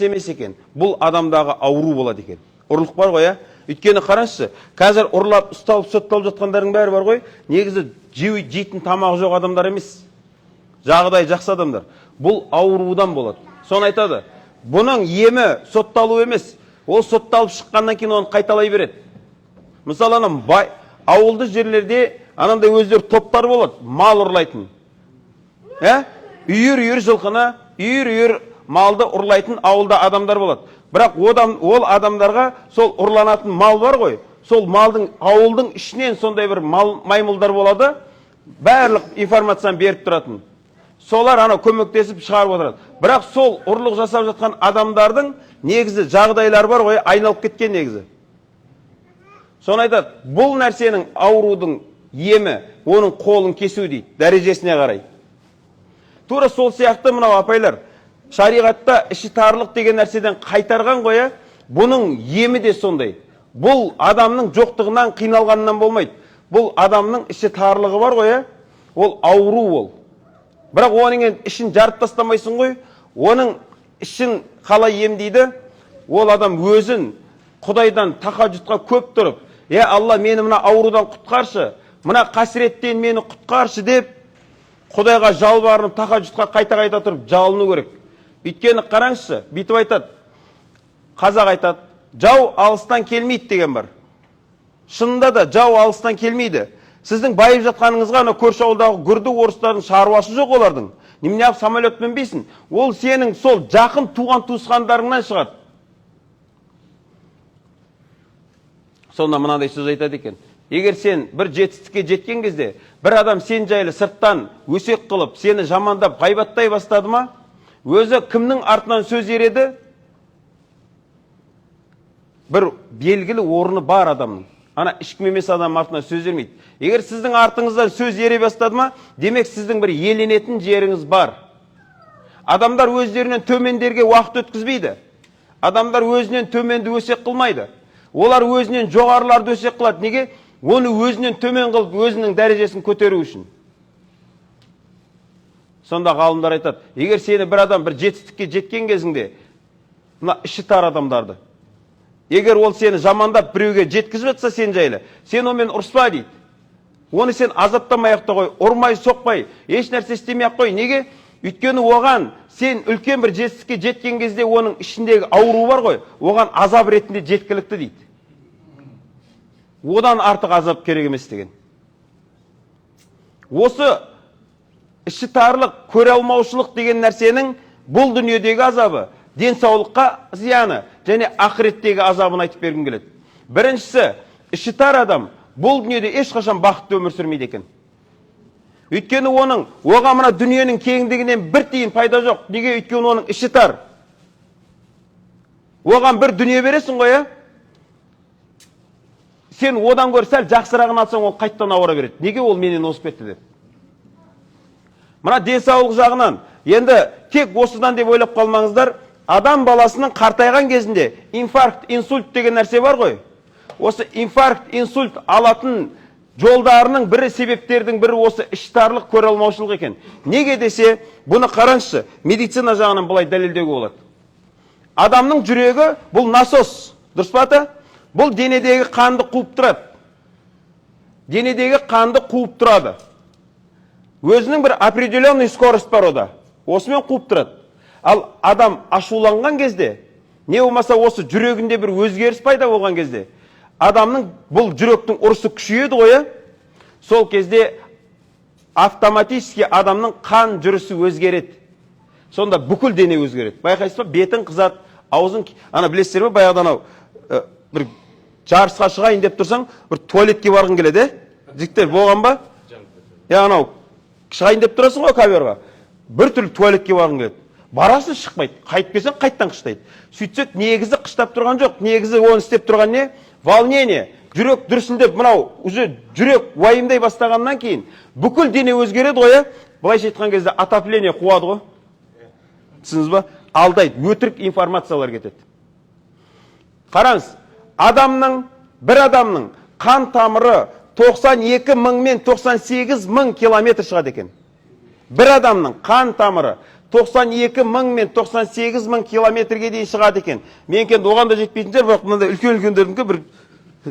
емес екен. Бұл адамдағы ауру болады екен. Ұрлық бар ғой, Өйткені қараңызшы, қазір ұрлап, ұсталып, сотталып жатқандардың бәрі бар ғой, негізі жейтін тамағы жоқ адамдар емес. Жағдай жақсы адамдар. Бұл аурудан болады. Соны айтады. Бұның емі сотталу емес. Ол сотталып шыққаннан кейін оны қайталай береді. Мысалы, ауылды жерлерде анандай өздер топтар болады, мал ұрлайтын. Үйір-үйір жылқыны, үйір-үйір малды ұрлайтын ауылда адамдар болады. Бірақ ол адамдарға сол ұрланатын мал бар ғой, сол малдың ауылдың ішінен сондай бір маймылдар болады, барлық информацияны беріп тұратын. Солар көмектесіп шығарып отырады. Бірақ сол ұрлық жасап жатқан адамдардың негізі жағдайлар бар ғой, айналып кеткен негізі. Соны айтады, бұл нәрсенің аурудың емі, оның қолын кесу дейді, дәрежесіне қарай. Тура сол сияқты мынау апайлар, шариғатта іші тарлық деген нәрседен қайтарған қоя, бұның емі де сондай. Бұл адамның жоқтығынан қиналғанынан болмайды. Бұл адамның іші тарлығы бар қоя, ол ауру ол. Бірақ оның ішін жарып тастамайсың ғой, оның ішін қалай емдейді, ол адам өзін Құдайдан тахаджудқа көп тұрып, Алла, мені мына аурудан құтқаршы, мына қасіреттен мені құтқаршы деп, Құдайға жалбарынып тахаджудқа қайта-қайта тұрып жалыну керек. Өйткені қараңызшы, бүйтіп айтады, қазақ айтады, жау алыстан келмейді деген бар. Шынында да жау алыстан келмейді. Сіздің байып жатқаныңызға көрші ауылдағы күрді орыстардың шаруасы жоқ олардың. Немене самолетпен бейсін? Ол сенің сол жақын туған туысқандарыңнан шығады. Сонда мынандай сөз айтады екен. Егер сен бір жетістікке жеткен кезде, бір адам сен жайлы сырттан өсек қылып, сені жамандап, ғайбаттай бастады ма, өзі кімнің артынан сөз ереді? Бір белгілі орны бар адамның. Ана ешкім емес адам артынан сөз ермейді. Егер сіздің артыңыздан сөз ере бастады ма, демек сіздің бір еленетін жеріңіз бар. Адамдар өздерінен төмендерге уақыт өткізбейді. Адамдар өзінен төменді өсек қылмайды. Олар өзінен жоғарыларды өсек қылады. Неге? Оны өзінен төмен қылып, өзінің дәрежесін көтеру үшін. Сонда ғалымдар айтады, егер сені бір адам бір жетістікке жеткен кезіңде, мына іші тар адамдарды, егер ол сені жамандап біреуге жеткізіп жатса сен жайлы, сен онымен ұрыспа дейді. Оны сен азаптамай ақ та қой, ұрмай, соқпай, еш нәрсе істемей ақ қой. Неге? Өйткені оған сен үлкен бір жетістікке жеткен кезде оның ішіндегі ауру бар ғой, оған азап ретінде жеткілікті дейді. Одан артық азап керек емес деген. Осы іші тарлық, көре алмаушылық деген нәрсенің бұл дүниедегі азабы, денсаулыққа зияны және ақыреттегі азабын айтып бергім келеді. Біріншісі, іші тар адам бұл дүниеде ешқашан бақытты өмір сүрмейді екен. Өйткені оған мына дүниенің кеңдігінен бір тиын пайда жоқ. Неге? Өйткені оның іші тар. Оған бір дүние бересің ғой, сен одан гөрі сәл жақсырағын алсаң, ол қайттан ауыра береді. Неге? Ол менен озып кетті деп. Мына денсаулық жағынан, енді тек осыдан деп ойлап қалмаңыздар, адам баласының қартайған кезінде инфаркт, инсульт деген нәрсе бар ғой. Осы инфаркт, инсульт алатын жолдарының бірі, себептердің бірі осы іштарлық, көре алмаушылық екен. Неге десе, бұны қараңызшы, медицина жағынан былай дәлелдеуге болады. Адамның жүрегі бұл насос, дұрыс па ата? Бұл денедегі қанды қуып тұрады. Денедегі қанды қуып тұрады. Өзінің бір определенный скорость бар ода. Осымен қуып тұрады. Ал адам ашуланған кезде, не болмаса осы жүрегінде бір өзгеріс пайда болған кезде, адамның бұл жүректің ұрысы күшейеді ғой, сол кезде автоматически адамның қан жүрісі өзгереді. Сонда бүкіл дене өзгереді. Байқайсыз ба? Бетің қызады, аузың, білесіздер ме, баяғыдан бір жарысқа шығайын деп тұрсаң, бір туалетке барғың келеді, жігіттер болған ба? Шығайын деп тұрасың ғой камераға. Бір түрлі туалетке барғың келеді. Барасың, шықпайды. Қайтып келсең, қайттан қыштайды. Сөйтсек, негізі қыштап тұрған жоқ. Негізі оны істеп тұрған не? Волнение. Жүрек дүрсілдеп, мынау, жүрек уайымдай бастағаннан кейін, бүкіл дене өзгереді ғой, былайша айтқан кезде отопление қуады ғой. Түсініңіз ба? Алдайды, өтірік информациялар кетеді. Қараңыз, бір адамның қан тамыры 92 мың мен 98 мың километр шығады екен. Бір адамның қан тамыры 92 мың мен 98 мың километрге дейін шығады екен. Мен екен оған да жетпейтін шығар, бірақ мынандай үлкен-үлкендердікі бір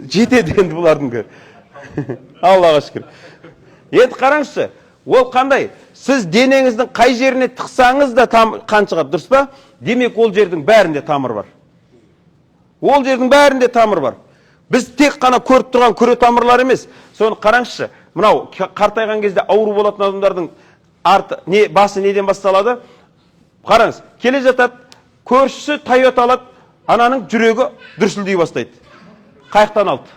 жетеді енді бұлардыңкі. Аллаға шүкір. Енді қараңызшы, ол қандай? Сіз денеңіздің қай жеріне тықсаңыз да қан шығады, дұрыс па? Демек, ол жердің бәрінде тамыр бар. Ол жердің бәрінде тамыр бар. Біз тек қана көріп тұрған күре тамырлар емес. Соны қараңызшы, мынау қартайған кезде ауру болатын адамдардың басы неден басталады? Қараңыз, келе жатады, көршісі Toyota алады, ананың жүрегі дүрсілдей бастайды. Қайықтан алды.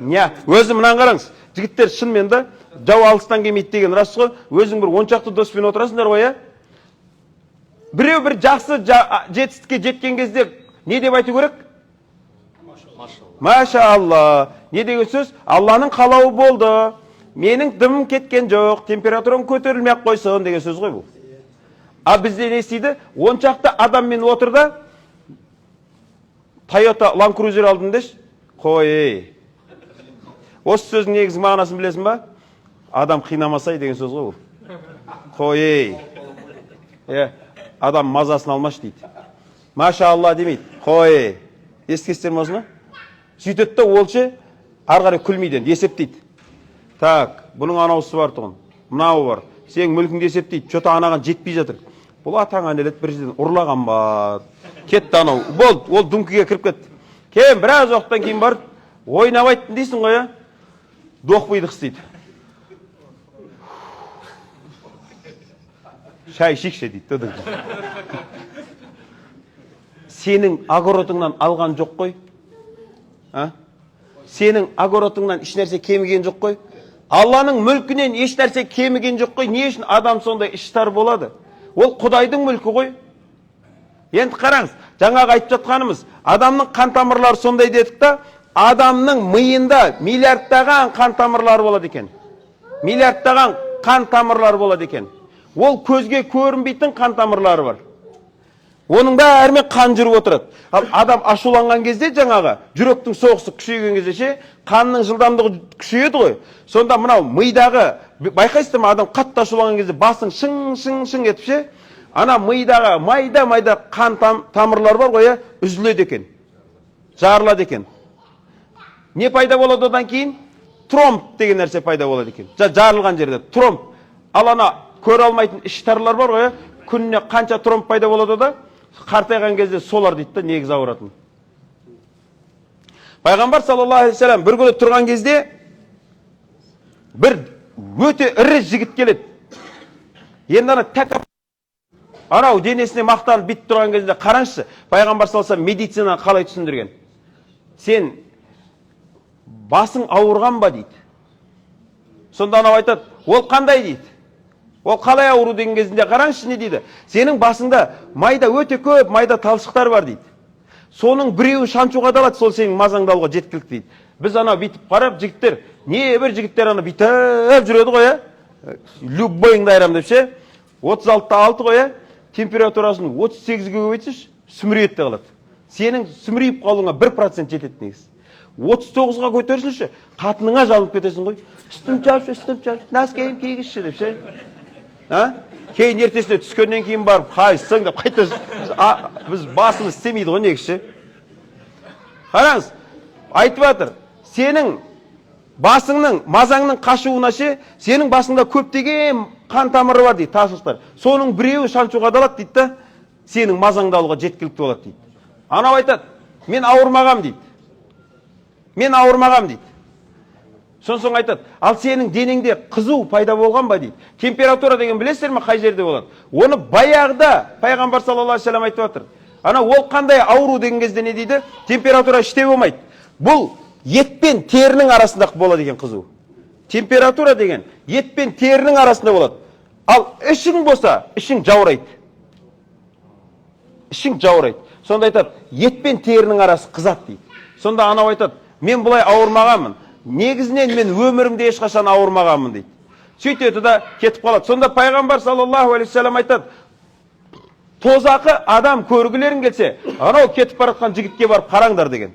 Не? Өзі мынан қараңыз, жігіттер шынымен де жау алыстан келмейді деген рас қой. Өзің бір 10 шақты доспен отырасыңдар ғой, біреу бір жақсы жетістікке жеткен кезде не деп айту керек? Машалла. Не деген сөз? Алланың қалауы болды. Менің дымым кеткен жоқ, температурам көтерілмей қойсын деген сөз ғой бұл. А бізде не істейді? 10 шақты адаммен отырды, Toyota Land Cruiser алдым деш. Қой. Осы сөздің негізгі мағынасын білесің ба? Адам қинамасай деген сөз ғой бұл. Қой. Адам мазасын алмаш дейді. Машалла демейді. Қой. Ескестер ме? Сөйтетті олшы арғары күлмейден есептейді. Так, бұның анауысы бар тұғын. Мынауы бар. Сен мүлкіңді есептейді. Чөті анаған жетпей жатыр. Бұл атаң әнелет бір жерден ұрлаған ба. Кетті анау. Болды, ол дүңкіге кіріп кетті. Кейін біраз уақыттан кейін бар, ойнамайтын дейсің ғой, доқпыйдық істейді. Шай шекші дейді. Сенің огородыңнан алған жоқ қой. Сенің огородыңнан еш нәрсе кеміген жоқ қой. Алланың мүлкінен еш нәрсе кеміген жоқ қой. Не үшін адам сондай іштар болады? Ол Құдайдың мүлкі ғой. Енді қараңыз, жаңағы айтып жатқанымыз, адамның қан тамырлары сондай дедік та, адамның миында миллиардтаған қан тамырлары болады екен. Миллиардтаған қан тамырлары болады екен. Ол көзге көрінбейтін қан тамырлары бар. Оның бәрімен қан жүріп отырады. Ал адам ашуланған кезде жаңағы жүректің соғысы күшейген кезде қанның жылдамдығы күшейеді ғой. Сонда мынау мидағы, байқайсыздар ма, адам қатты ашуланған кезде басың шың етіп ана мидағы майда қан тамырлар бар ғой, үзіледі екен. Жарылады екен. Не пайда болады одан кейін? Тромб деген нәрсе пайда болады екен. Жарылған жерде тромб. Ал ана көре алмайтын іштарлар бар ғой, күніне қанша тромб пайда болады да? Қартайған кезде солар дейді, негіз ауыратын. Пайғамбар саллаллаху алейхи вассалам бір күні тұрған кезде бір өте ірі жігіт келеді. Енді ана тәкап анау денесіне мақтанып бит тұрған кезде қараңызшы, пайғамбар саллаллаху алейхи вассалам медицинаны қалай түсіндірген? Сен басың ауырған ба дейді. Сонда анау айтады, ол қандай дейді? Ол қалай ауру деген кезінде қараңызшы не дейді? Сенің басыңда майда өте көп майда талшықтар бар дейді. Соның біреуі шаншуға далады, сол сенің мазаңды алуға жеткілікті дейді. Біз ана битіп қарап, жігіттер, не бір жігіттер ана битіп жүреді ғой, любойыңды айрам деп 36-та 6 ғой, температурасын 38-ге көбейтсеш, сүмірейді қалады. Сенің сүмірейіп қалуыңа 1% жетеді негіз. 39-ға көтерсінші, қатыныңа жалынып кетесің ғой. Үстім чаршы, наскейім киігізші деп кейін ертесіне түскеннен кейін барып, қайсың деп қайта біз басымыз істемейді ғой негізші. Қараңыз, айтып жатыр, сенің басыңның, мазаңның қашуына сенің басыңда көптеген қан тамыры бар дейді, тасылықтар. Соның біреуі шаншуға далады дейді, сенің мазаңды алуға жеткілікті болады дейді. Анау айтады, мен ауырмағам дейді. Мен ауырмағам дейді. Соң айтады, ал сенің денеңде қызу пайда болған ба дейді. Температура деген білесіздер ме қай жерде болады? Оны баяғыда пайғамбар саллаллаху алейхи вассалам айтып жатыр. Ана ол қандай ауру деген кезде не дейді? Температура іште болмайды. Бұл ет пен терінің арасында болады екен қызу. Температура деген ет пен терінің арасында болады. Ал ішің болса, ішің жаурайды. Ішің жаурайды. Сонда айтады, ет пен терінің арасы қызады дейді. Сонда анау айтады, мен бұлай ауырмағанмын. Негізінен мен өмірімде ешқашан ауырмағанмын дейді. Сөйтеді да кетіп қалады. Сонда пайғамбар саллаллаху алейхи вассалам айтады, тозақы адам көргілерің келсе, анау кетіп баратқан жігітке барып қараңдар деген.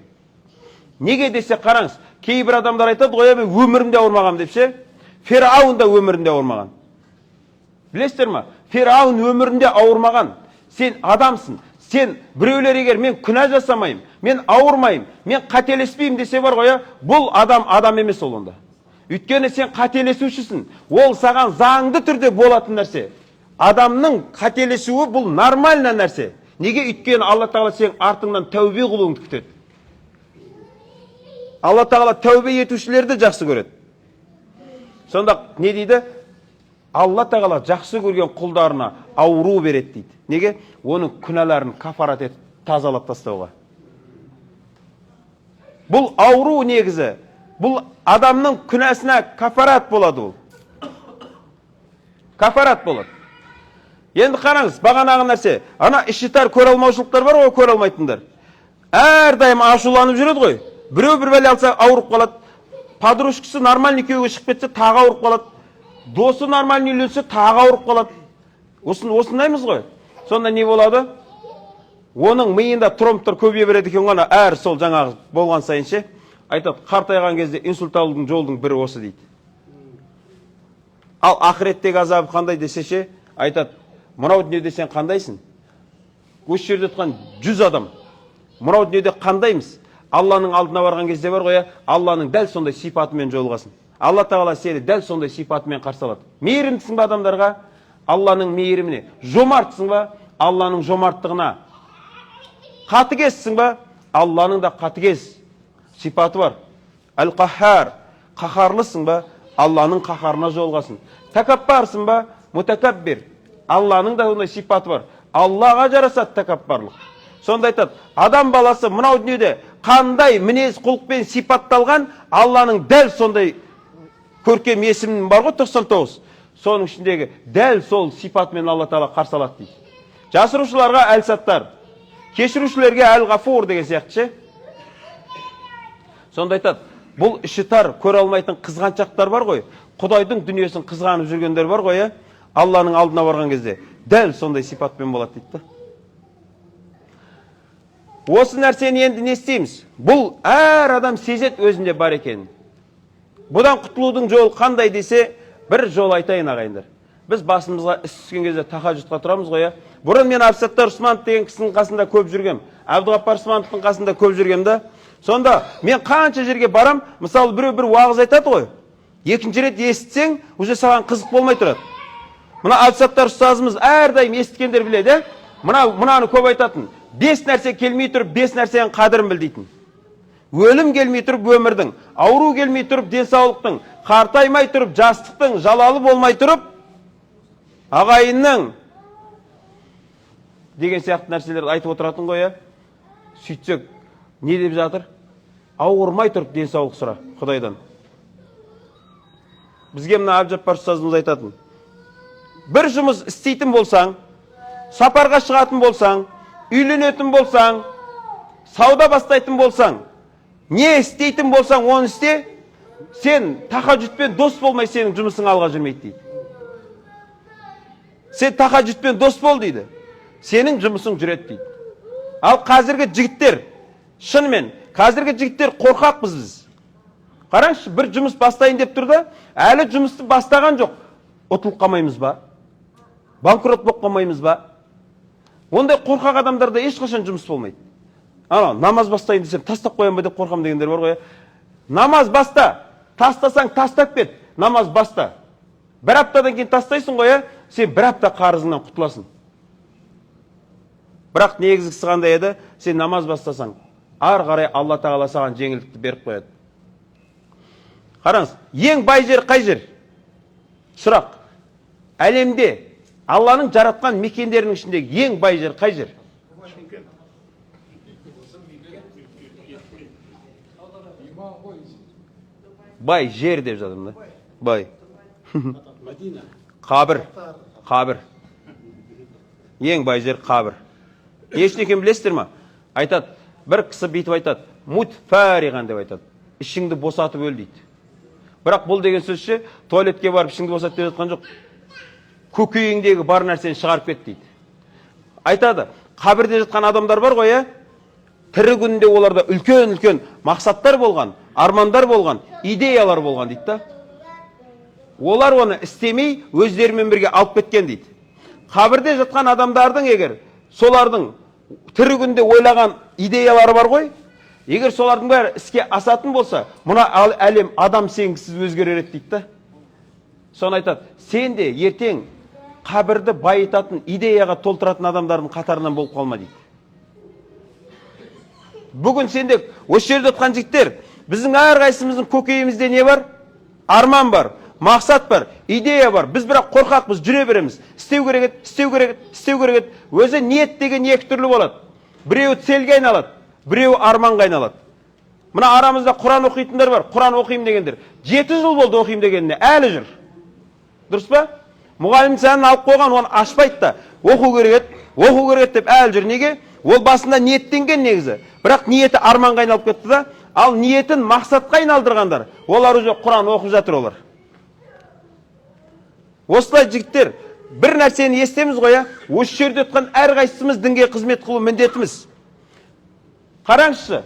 Неге десе қараңыз, кейбір адамдар айтады ғой, мен өмірімде ауырмағам деп Фирауын да өмірінде ауырмаған. Білесіздер ме? Фирауын өмірінде ауырмаған. Сен адамсың. Сен біреулер егер мен күнә жасамайым, мен ауырмайым, мен қателеспеймін десе бар ғой, бұл адам емес ол онда. Өйткені сен қателесушісің. Ол саған заңды түрде болатын нәрсе. Адамның қателесуі бұл нормальна нәрсе. Неге? Өйткені Алла Тағала сен артыңнан тәубе қылуыңды күтеді. Алла Тағала тәубе етушілерді жақсы көреді. Сонда не дейді? Алла Тағала жақсы көрген құлдарына ауру береді дейді. Неге? Оның күнәларын кафарат етіп, тазалап тастауға. Бұл ауру негізі. Бұл адамның күнәсіне кафарат болады ол. Кафарат болады. Енді қараңыз, бағанағы нәрсе. Ана ішітар көре алмаушылықтар бар ғой, көре алмайтындар. Әрдайым ашуланып жүреді ғой. Біреу бір бәле алса ауырып қалады. Подружкасы нормальный күйеуге шығып кетсе, тағы ауырып қалады. Досы нормальный үйленсе, тағы ауырып қалады. Осындаймыз ғой. Сонда не болады? Оның миында тромбтар көбейе береді екен ғана, әр сол жаңағы болған сайын ше. Айтады, қартайған кезде инсульт алудың жолдың бірі осы дейді. Ал ақыреттегі азабы қандай десе ше, айтады, мынау дүниеде сен қандайсың? Осы жерде тұрған 100 адам. Мынау дүниеде қандаймыз? Алланың алдына барған кезде бар ғой, Алланың дәл сондай сипатымен жолығасың. Алла Тағала сені дәл сондай сипатымен қарсы алады. Мейірімдісің ба адамдарға? Алланың мейіріміне. Жомартсың ба? Алланың жомарттығына. Қатыгезсің ба? Алланың да қатыгез сипаты бар. Әл-Қахар. Қахарлысың ба? Алланың қахарына жолығасың. Тәкаппарсың ба? Мутакаббир. Алланың да ондай сипаты бар. Аллаға жарасады тәкаппарлық. Сонда айтады, адам баласы мынау дүниеде қандай мінез құлықпен сипатталған, Алланың дәл сондай көркем есімінің бар ғой 99. Соның ішіндегі дәл сол сипатымен Алла Тағала қарсы алады дейді. Жасырушыларға әл-саттар, кешірушілерге әл-ғафур деген сияқты ше. Сонда айтады, бұл іші тар, көре алмайтын қызғаншақтар бар ғой, Құдайдың дүниесін қызғанып жүргендер бар ғой, Алланың алдына барған кезде дәл сондай сипатпен болады дейді. Осы нәрсені енді не істейміз? Бұл әр адам сезет өзінде бар екен. Бұдан құтылудың жолы қандай десе, бір жол айтайын ағайындар. Біз басымызға іс түскен кезде тахаджудқа тұрамыз ғой. Бұрын мен Абсаттар Усманов деген кісінің қасында көп жүргем. Әбдіғаппар Усмановтың қасында көп жүргем да. Сонда мен қанша жерге барам, мысалы бір уағыз айтады ғой. Екінші рет естісең, уже саған қызық болмай тұрады. Мына Абсаттар ұстазымыз әрдайым естігендер біледі. Мынаны көп айтатын. 5 нәрсе келмей тұрып, 5 нәрсенің қадірін біл дейтін. Өлім келмей тұрып өмірдің, ауру келмей тұрып денсаулықтың, қартаймай тұрып жастықтың, жалалы болмай тұрып ағайынның деген сияқты нәрселерді айтып отыратын ғой. Сөйтсек, не деп жатыр? Ауырмай тұрып денсаулық сұра Құдайдан. Бізге мына Әбдіжаппар ұстазымыз айтатын. Бір жұмыс істейтін болсаң, сапарға шығатын болсаң, үйленетін болсаң, сауда бастайтын болсаң, не істейтін болсаң, оны істе, сен тахаджудпен дос болмай, сенің жұмысың алға жүрмейді дейді. Сен тахаджудпен дос бол дейді, сенің жұмысың жүреді дейді. Ал қазіргі жігіттер, шынымен, қазіргі жігіттер қорқақпыз біз. Қараңызшы, бір жұмыс бастайын деп тұрды, әлі жұмысты бастаған жоқ. Ұтылып қалмаймыз ба? Банкрот болып қалмаймыз ба? Ондай қорқақ адамдарда ешқашан жұмыс болмайды. Намаз бастайын десем, тастап қоям ба деп қорқам дегендер бар ғой. Намаз баста, тастасаң тастап кет, намаз баста. Бір аптадан кейін тастайсың ғой, сен бір апта қарызыңнан құтыласың. Бірақ негізгісі қандай еді? Сен намаз бастасаң, ар қарай Алла Тағала саған жеңілдікті беріп қояды. Қараңыз, ең бай жер қай жер? Сұрақ. Әлемде Алланың жаратқан мекендерінің ішіндегі ең бай жер қай жер? Бай жер деп жатырмын да. Бай. Қабір. Ең бай жер қабір. Не үшін екенін білесіздер ма? Айтады, бір кісі бүйтіп айтады, мут фариған деп айтады. Ішіңді босатып өл дейді. Бірақ бұл деген сөзше, туалетке барып ішіңді босат деп жатқан жоқ. Көкейіңдегі бар нәрсені шығарып кет дейді. Айтады, қабірде жатқан адамдар бар ғой, тірі күнінде оларда үлкен-үлкен мақсаттар болған, армандар болған, идеялар болған дейді. Олар оны істемей, өздерімен бірге алып кеткен дейді. қабірде жатқан адамдардың егер солардың тірі күнде ойлаған идеялары бар ғой, егер солардың бәрі іске асатын болса, мына әлем адам сенгісіз өзгерер еді дейді да. Соны айтады, сен де ертең қабірді байытатын, идеяға толтыратын адамдардың қатарынан болып қалма дейді. Бүгін сенде осы жерде жатқан жігіттер, біздің әрқайсымыздың көкейімізде не бар? Арман бар, мақсат бар, идея бар. Біз бірақ қорқақпыз, жүре береміз. Істеу керек еді, істеу керек еді, істеу керек еді. Өзі ниет деген екі түрлі болады. Біреуі целге айналады, біреуі арманға айналады. Мына арамызда Құран оқитындар бар. Құран оқимын дегендер. 7 жыл болды оқимын дегеніне, әлі жүр. Дұрыс па? Мұғалім сәнін алып қойған, оны ашпайды да. Оқу керек еді деп әлі жүр. Неге? Ол басында ниеттенген негізі. Бірақ ниеті арманға айналып кетті да. Ал ниетін мақсатқа айналдырғандар, олар уже Құран оқып жатыр олар. Осылай жігіттер, бір нәрсені естеміз ғой, осы жерде отқан әрқайсымыз дінге қызмет қылу міндетіміз. Қараңызшы,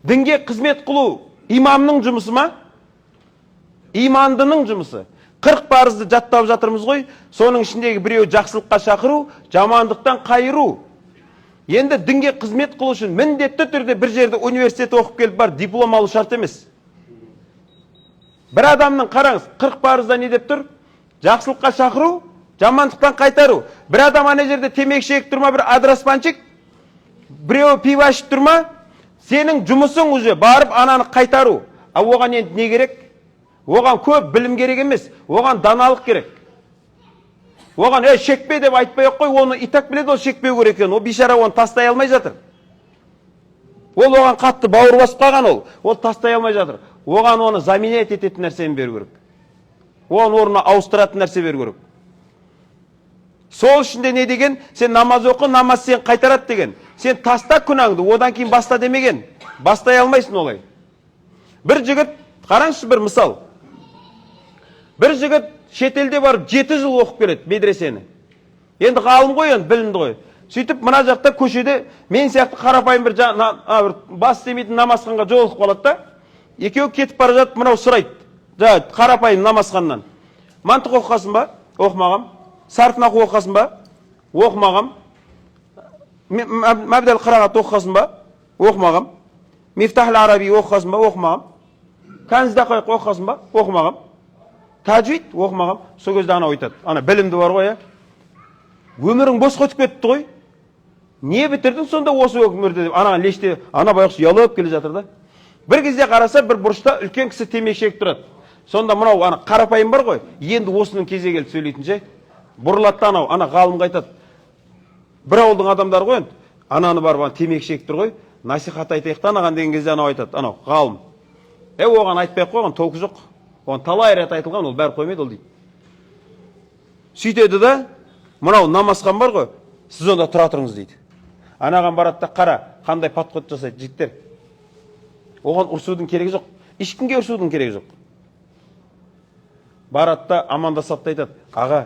дінге қызмет қылу имамның жұмысы ма? Имандының жұмысы. 40 парызды жаттап жатырмыз ғой, соның ішіндегі біреуі жақсылыққа шақыру, жамандықтан қайыру. Енді дінге қызмет қылу үшін міндетті түрде бір жерде университет оқып келіп бар, диплом алу шарт емес. Бір адамның қараңыз, 40 парызда не деп тұр? Жақсылыққа шақыру, жамандықтан қайтару. Бір адам ана жерде темекі шегіп тұрма, бір адыраспанчик, біреуі пиво ішіп тұрма, сенің жұмысың уже барып ананы қайтару. А оған енді не керек? Оған көп білім керек емес, оған даналық керек. Оған шекпе деп айтпай ақ қой, оны и так біледі, ол шекпеу керек екен. Ол бишара оны тастай алмай жатыр. Ол оған қатты бауыр басып қалған, ол тастай алмай жатыр. Оған оны заменять ететін нәрсені беру керек. Оған орнына ауыстыратын нәрсе беру керек. Сол ішінде не деген? Сен намаз оқы, намаз сен қайтарады деген. Сен таста күнәңді, одан кейін баста демеген. Бастай алмайсың олай. Бір жігіт, қараңызшы бір мысал. Бір жігіт шетелде барып 7 жыл оқып келеді медресені. Енді ғалым ғой, енді білімді ғой. Сөйтіп мына жақта көшеде мен сияқты қарапайым бір бас істемейтін намазханға жолығып қалады да. Екеуі кетіп бара жатып, мынау сұрайды. Қарапайым намазханнан. Мантық оқығасың ба? Оқымағам. Сарф наху оқығасың ба? Оқымағам. Мәбдәл қырағат оқығасың ба? Оқымағам. Мифтахл араби оқығасың ба? Оқымағам. Канз дақиқ оқығасың ба? Оқымағам. Таджвид оқымағам. Сол кезде ана айтады. Ана білімді бар ғой, өмірің бос өтіп кетті ғой. Не бітірдің сонда осы өмірде деп ана леште ана байғұс ұялып келе жатыр да. Бір кезде қараса, бір бұрышта үлкен кісі темекі шегіп тұрады. Сонда мынау ана қарапайым бар ғой, енді осының кезегі келді сөйлейтін ше. Бұрылады анау, ана ғалымға айтады. Бір ауылдың адамдары ғой, ананы барып темекі шегіп тұр ғой, насихат айтайық та анаған деген кезде анау айтады, анау ғалым. Оған айтпай қойған толқы жоқ. Оған талай рет айтылған, ол бәрі қоймайды ол дейді. Сөйтеді да, мынау намазхан бар ғой, сіз онда тұра тұрыңыз дейді. Анаған барады да, қара, қандай подход жасайды жігіттер. Оған ұрсудың керегі жоқ. Ешкімге ұрсудың керегі жоқ. Барады да амандасады айтады, аға,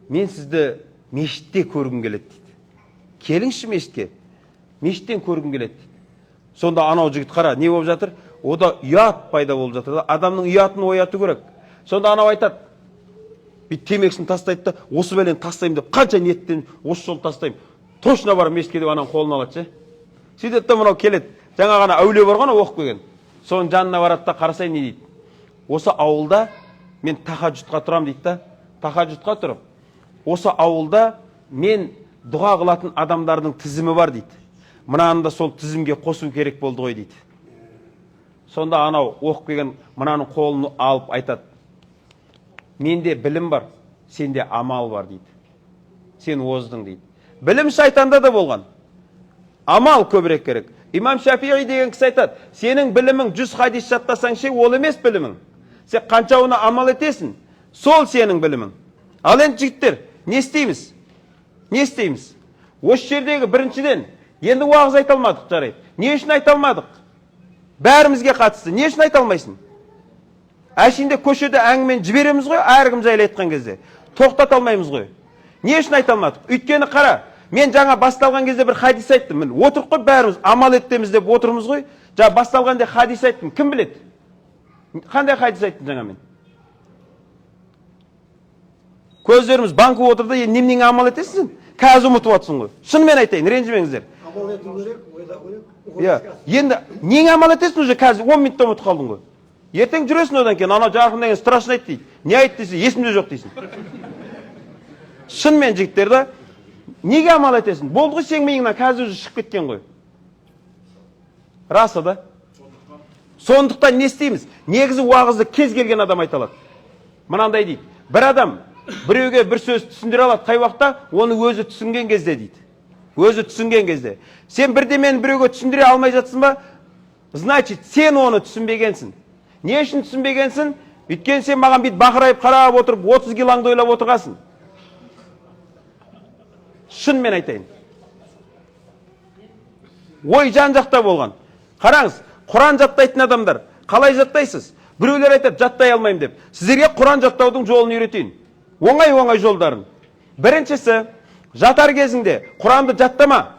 мен сізді мешітте көргім келеді дейді. Келіңізші мешітке. Мешіттен көргім келеді дейді. Сонда анау жігіт қара, не болып жатыр? Ода ұят пайда болып жатыр. Адамның ұятын ояту керек. Сонда анау айтады, бит темекісін тастайды да, осы бәлені тастаймын деп, қанша ниеттен осы жол тастаймын. Точно барып мешітке деп ананың қолын алады ше. Сөйтеді да мынау келеді. Жаңа ғана әулие бар ғой, оқып келген. Соның жанына барады да, қарасай не дейді? Осы ауылда мен тахаджудқа тұрам дейді да. Тахаджудқа тұрып, осы ауылда мен дұға қылатын адамдардың тізімі бар дейді. Мынаны да сол тізімге қосу керек болды ғой дейді. Сонда анау оқып келген мынаның қолын алып айтады. Менде білім бар, сенде амал бар дейді. Сен оздың дейді. Білім шайтанда да болған. Амал көбірек керек. Имам Шафиғи деген кісі айтады, сенің білімің 100 хадис жаттасаң ше, ол емес білімің. Сен қаншауына амал етесің, сол сенің білімің. Ал енді жігіттер, не істейміз? Не істейміз? Осы жердегі біріншіден, енді уағыз айта алмадық, жарайды. Не үшін айта алмадық? Бәрімізге қатысты. Не үшін айта алмайсың? Әшінде көшеде әңгімен жібереміз ғой, әркім жайлы айтқан кезде. Тоқтата алмаймыз ғой. Не үшін айта алмадық? Өйткені қара, мен жаңа басталған кезде бір хадис айттым. Мен отырып қой, бәріміз амал еттеміз деп отырмыз ғой. Жаңа басталғанда хадис айттым. Кім біледі? Қандай хадис айттым жаңа мен? көздеріміз банкып отырды, немнен амал етесің? Қазір ұмытып жатсың ғой. Шынымен айтайын, ренжімеңіздер. Амал ету керек, Енді нең амал етесің уже қазір 10 минутта ұмытып қалдың ғой. Ертең жүресің одан кейін, ана жарқын деген страшно айтты дейді. Не айтты десе, есімде жоқ дейсің. Шынымен жігіттер да, неге амал етесің? Болды ғой сен миыңнан қазір уже шығып кеткен ғой. Расы да. Сондықтан не істейміз? Негізі уағызды кез келген адам айта алады. Мынандай дейді, бір адам біреуге бір сөз түсіндіре алады, қай уақытта? Оны өзі түсінген кезде дейді. Өзі түсінген кезде. Сен бірдемені біреуге түсіндіре алмай жатсың ба? Значит, сен оны түсінбегенсің. Не үшін түсінбегенсің? Өйткені сен маған бит бақырайып қарап отырып, 30 килоңды ойлап отырғасың. Шынымен айтайын. Ой жан-жақта болған. Қараңыз, Құран жаттайтын адамдар, қалай жаттайсыз? Біреулер айтады, жаттай алмайым деп. Сіздерге Құран жаттаудың жолын үйретейін. Оңай жолдарын. Біріншісі, жатар кезіңде Құранды жаттама.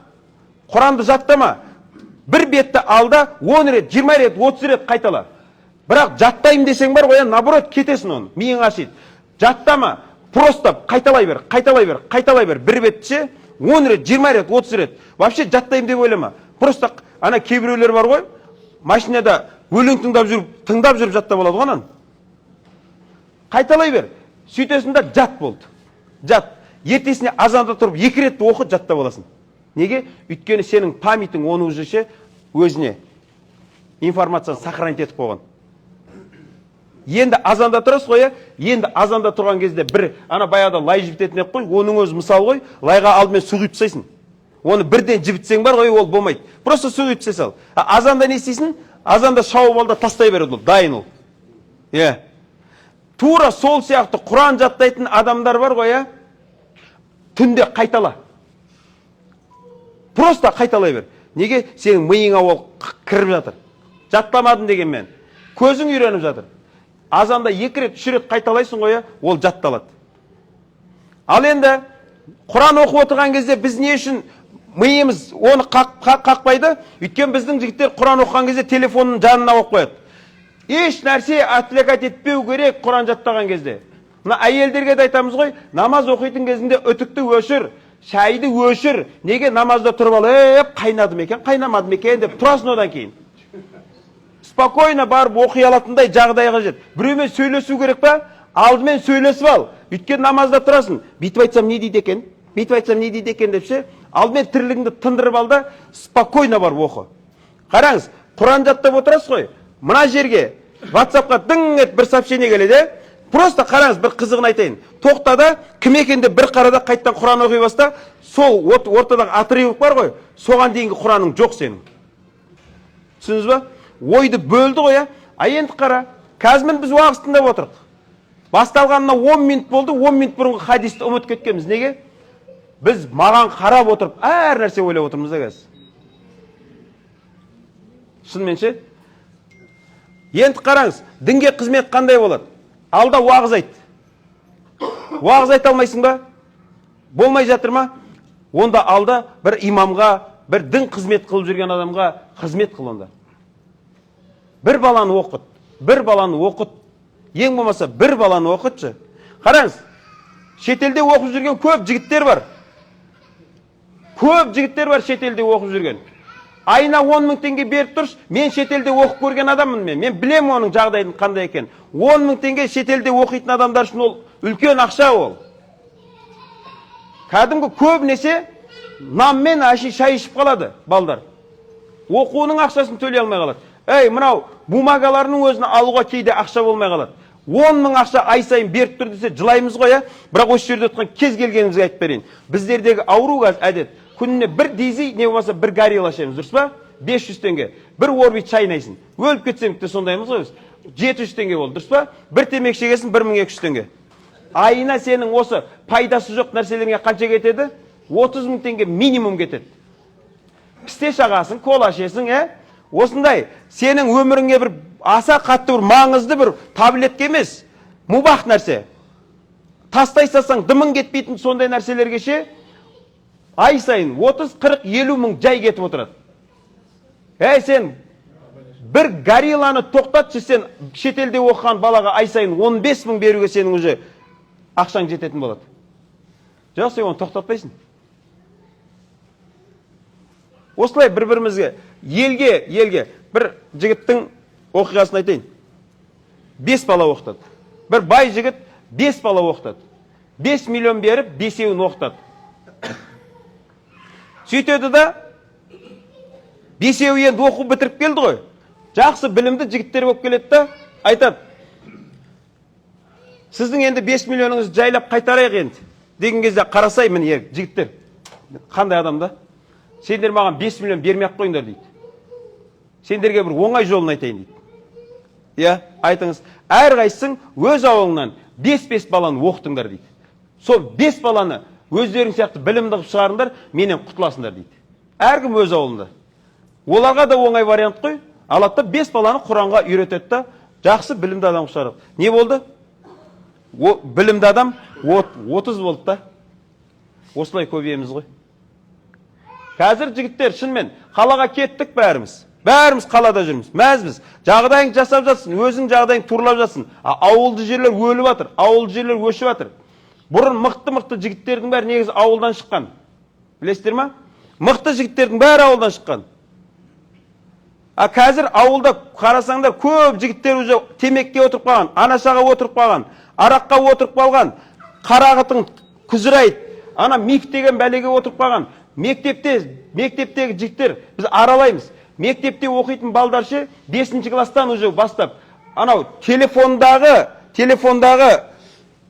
Құранды жаттама. Бір бетті алда 10 рет, 20 рет, 30 рет қайтала. Бірақ жаттайым десең бар ғой, наоборот кетесің оны. Миың ашиды. Жаттама. Просто қайталай бер. Бір бетше 10 рет, 20 рет, 30 рет. Вообще жаттайым деп ойлама. Просто ана кейбіреулер бар ғой, машинада өлең тыңдап жүріп жаттап алады ғой. Қайталай бер. Сөйтесің да жат болды. Жат. Ертесіне азанда тұрып 2 ретті оқы жаттап аласың. Неге? Өйткені сенің памятың оны уже өзіне информацияны сохранить етіп қойған. Енді азанда тұрасыз ғой, енді азанда тұрған кезде бір ана баяғыда лай жібітетін ек қой, оның өзі мысал ғой, лайға алдымен су құйып тастайсың. Оны бірден жібітсең бар ғой, ол болмайды. Просто су құйып тастай сал. Азанда не істейсің? Азанда шауып алда тастай береді ол, дайын ол. Тура сол сияқты Құран жаттайтын адамдар бар ғой, түнде қайтала. Просто қайталай бер. Неге? Сенің миыңа ол кіріп жатыр. Жаттамадың дегенмен. Көзің үйреніп жатыр. Азанда 2 рет, 3 рет қайталайсың ғой, ол жатталады. Ал енді Құран оқып отырған кезде біз не үшін миымыз оны қақпайды? Өйткені біздің жігіттер Құран оқыған кезде телефонның жанына оқып қояды. Еш нәрсе отвлекать етпеу керек Құран жаттаған кезде. Мына әйелдерге де айтамыз ғой, намаз оқитын кезінде үтікті өшір, шайды өшір. Неге? Намазда тұрып алып, қайнады ма екен, қайнамады ма екен деп тұрасың одан кейін. Спокойно барып оқи алатындай жағдайға жет. Біреумен сөйлесу керек па? Алдымен сөйлесіп ал. Өйткені намазда тұрасың. Бүйтіп айтсам не дейді екен? Бүйтіп айтсам не дейді екен депше, алдымен тірлігіңді тындырып ал да, спокойно барып оқы. Қараңыз, Құран жаттап отырасыз ғой. Мына жерге WhatsApp-қа дың ет бір сообщение келеді. Просто қараңыз, бір қызығын айтайын. Тоқтада, кім екенде бір қарада қайттан Құран оқи баста, сол ортадағы отрывок бар ғой, соған дейінгі Құраның жоқ сенің. Түсіндіңіз ба? Ойды бөлді ғой, енді қара. Қазір біз уағыз тыңдап отырдық. Басталғанына 10 минут болды, 10 минут бұрынғы хадисті ұмытып кеткенбіз. Неге? Біз маған қарап отырып, әр нәрсе ойлап отырмыз да қазір. Шынымен ше? Енді қараңыз, дінге қызмет қандай болады? Алда уағыз айт. Уағыз айта алмайсың ба? Болмай жатыр ма? Онда алда бір имамға, бір дін қызмет қылып жүрген адамға қызмет қыл онда. Бір баланы оқыт. Ең болмаса бір баланы оқытшы. Қараңыз, шетелде оқып жүрген көп жігіттер бар. Шетелде оқып жүрген. Айына 10 000 теңге беріп тұрш, мен шетелде оқып көрген адаммын мен. Мен білем оның жағдайын қандай екен. 10 000 теңге шетелде оқитын адамдар үшін ол үлкен ақша ол. Кәдімгі көбінесе наммен шай ішіп қалады балдар. Оқуының ақшасын төлей алмай қалады. Мынау бумагаларының өзін алуға кейде ақша болмай қалады. 10 000 ақша ай сайын беріп тұр десе жылаймыз ғой, бірақ осы жерде отқан кез келгенімізге айтып берейін. Біздердегі ауру әдет. Күніне бір дизи, не болмаса бір горилла ішеміз, дұрыс па? 500 теңге. Бір орбит шайнайсың. Өліп кетсең де сондаймыз ғой біз. 700 теңге болды, дұрыс па? Бір темек шегесің 1200 теңге. Айына сенің осы пайдасы жоқ нәрселерге қанша кетеді? 30 000 теңге минимум кетеді. Пісте шағасың, кола ішесің, осындай сенің өміріңе бір аса қатты бір маңызды бір таблетке емес, мубах нәрсе. Тастай салсаң дымың кетпейтін сондай нәрселерге ше, ай сайын 30, 40, 50 мың жай кетіп отырады. Сен бір горилланы тоқтатшы, сен шетелде оқыған балаға ай сайын 15 мың беруге сенің уже ақшаң жететін болады. Жоқ, сен оны тоқтатпайсың. Осылай бір-бірімізге, елге бір жігіттің оқиғасын айтайын. 5 бала оқытады. Бір бай жігіт 5 бала оқытады. 5 миллион беріп, 5-еуін оқытады. Сөйтеді да, 5-еуі енді оқу бітіріп келді ғой. Жақсы білімді жігіттер болып келеді да, айтады. Сіздің енді 5 миллионыңызды жайлап қайтарайық енді. Деген кезде қарасай, міне жігіттер. Қандай адамда? Сендер маған 5 миллион бермей-ақ қойыңдар дейді. Сендерге бір оңай жолын айтайын дейді. Я, айтыңыз, әрқайсың өз ауылыңнан 5-5 баланы оқытыңдар дейді. Сол 5 баланы өздерің сияқты білімді шығарыңдар, менен құтыласыңдар дейді. Әркім өз ауылында. Оларға да оңай вариант қой. Алады да 5 баланы Құранға үйретеді да, жақсы білімді адам шығарады. Не болды? Білімді адам 30 болды да. Осылай көбейеміз ғой. Қазір жігіттер, шынымен, қалаға кеттік бәріміз. Бәріміз қалада жүрміз. Мәзбіз. Жағдайың жасап жатсың, өзің жағдайың турлап жатсың. Ауылды жерлер өліп жатыр, ауылды жерлер өшіп жатыр. Бұрын мықты жігіттердің бәрі негізі ауылдан шыққан. Білесіздер ма? Мықты жігіттердің бәрі ауылдан шыққан. Қазір ауылда қарасаңдар, көп жігіттер уже темекке отырып қалған, анашаға отырып қалған, араққа отырып қалған, қарағытың күзірайт, ана миф деген бәлеге отырып қалған. Мектептегі жігіттер біз аралаймыз. Мектепте оқитын балдаршы 5-ші класстан уже бастап. Анау телефондағы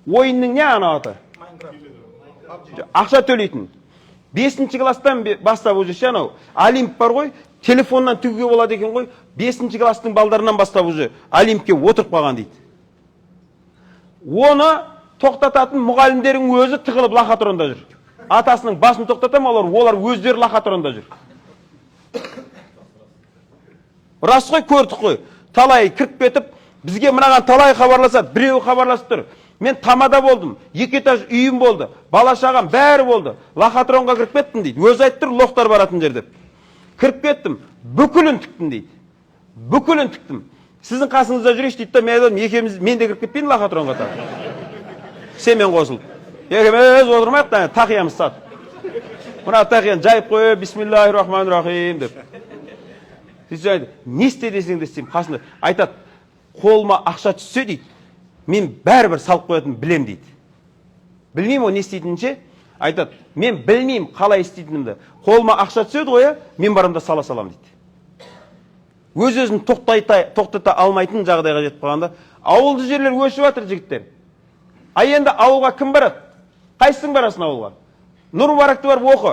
ойынның не анау аты? Ақша төлейтін. 5-ші класстан бастап уже анау Олимп бар ғой, телефоннан түгіге болады екен ғой. 5-ші класстың балдарынан бастап уже Олимпке отырып қалған дейді. Оны тоқтататын мұғалімдердің өзі тығылып лохотронда жүр. Атасының басын тоқтатам, олар өздері лохотронда жүр. Рас қой, көрдік қой. Талай кіріп кетіп, бізге мынаған талай хабарласады, біреу хабарласып тұр. Мен Тамада болдым, 2 этаж үйім болды, бала-шағам бәрі болды. Лохотронға кіріп кеттім дейді. Өзі айттыр, лоқтар баратын жер деп. Кіріп кеттім, бүкілін тіктім дейді. Бүкілін тіктім. Сіздің қасыңызда жүрейші дейді да, мен де кіріп кетпейін лохотронға тағы. Семен қосылып. Екеміз отырмайық та, тақиямыз сатып. Мына тақияны жайып қойып, бисмиллахир-рахманир-рахим деп. Сөйтсе айтады, не істе десең де істеймін. Қасында айтады, қолыма ақша түссе дейді, мен бәрібір салып қоятын білем дейді. Білмеймін о не істейтінше, айтады, мен білмеймін қалай істейтінімді. Қолыма ақша түседі ғой, мен барымда сала салам дейді. Өз-өзін тоқтата алмайтын жағдайға жетіп қалғанда, ауылды жерлер өшіп жатыр жігіттер. Енді ауылға кім барады? Қайсың барасың ауылға? Нұр-Мүбаракты барып оқы.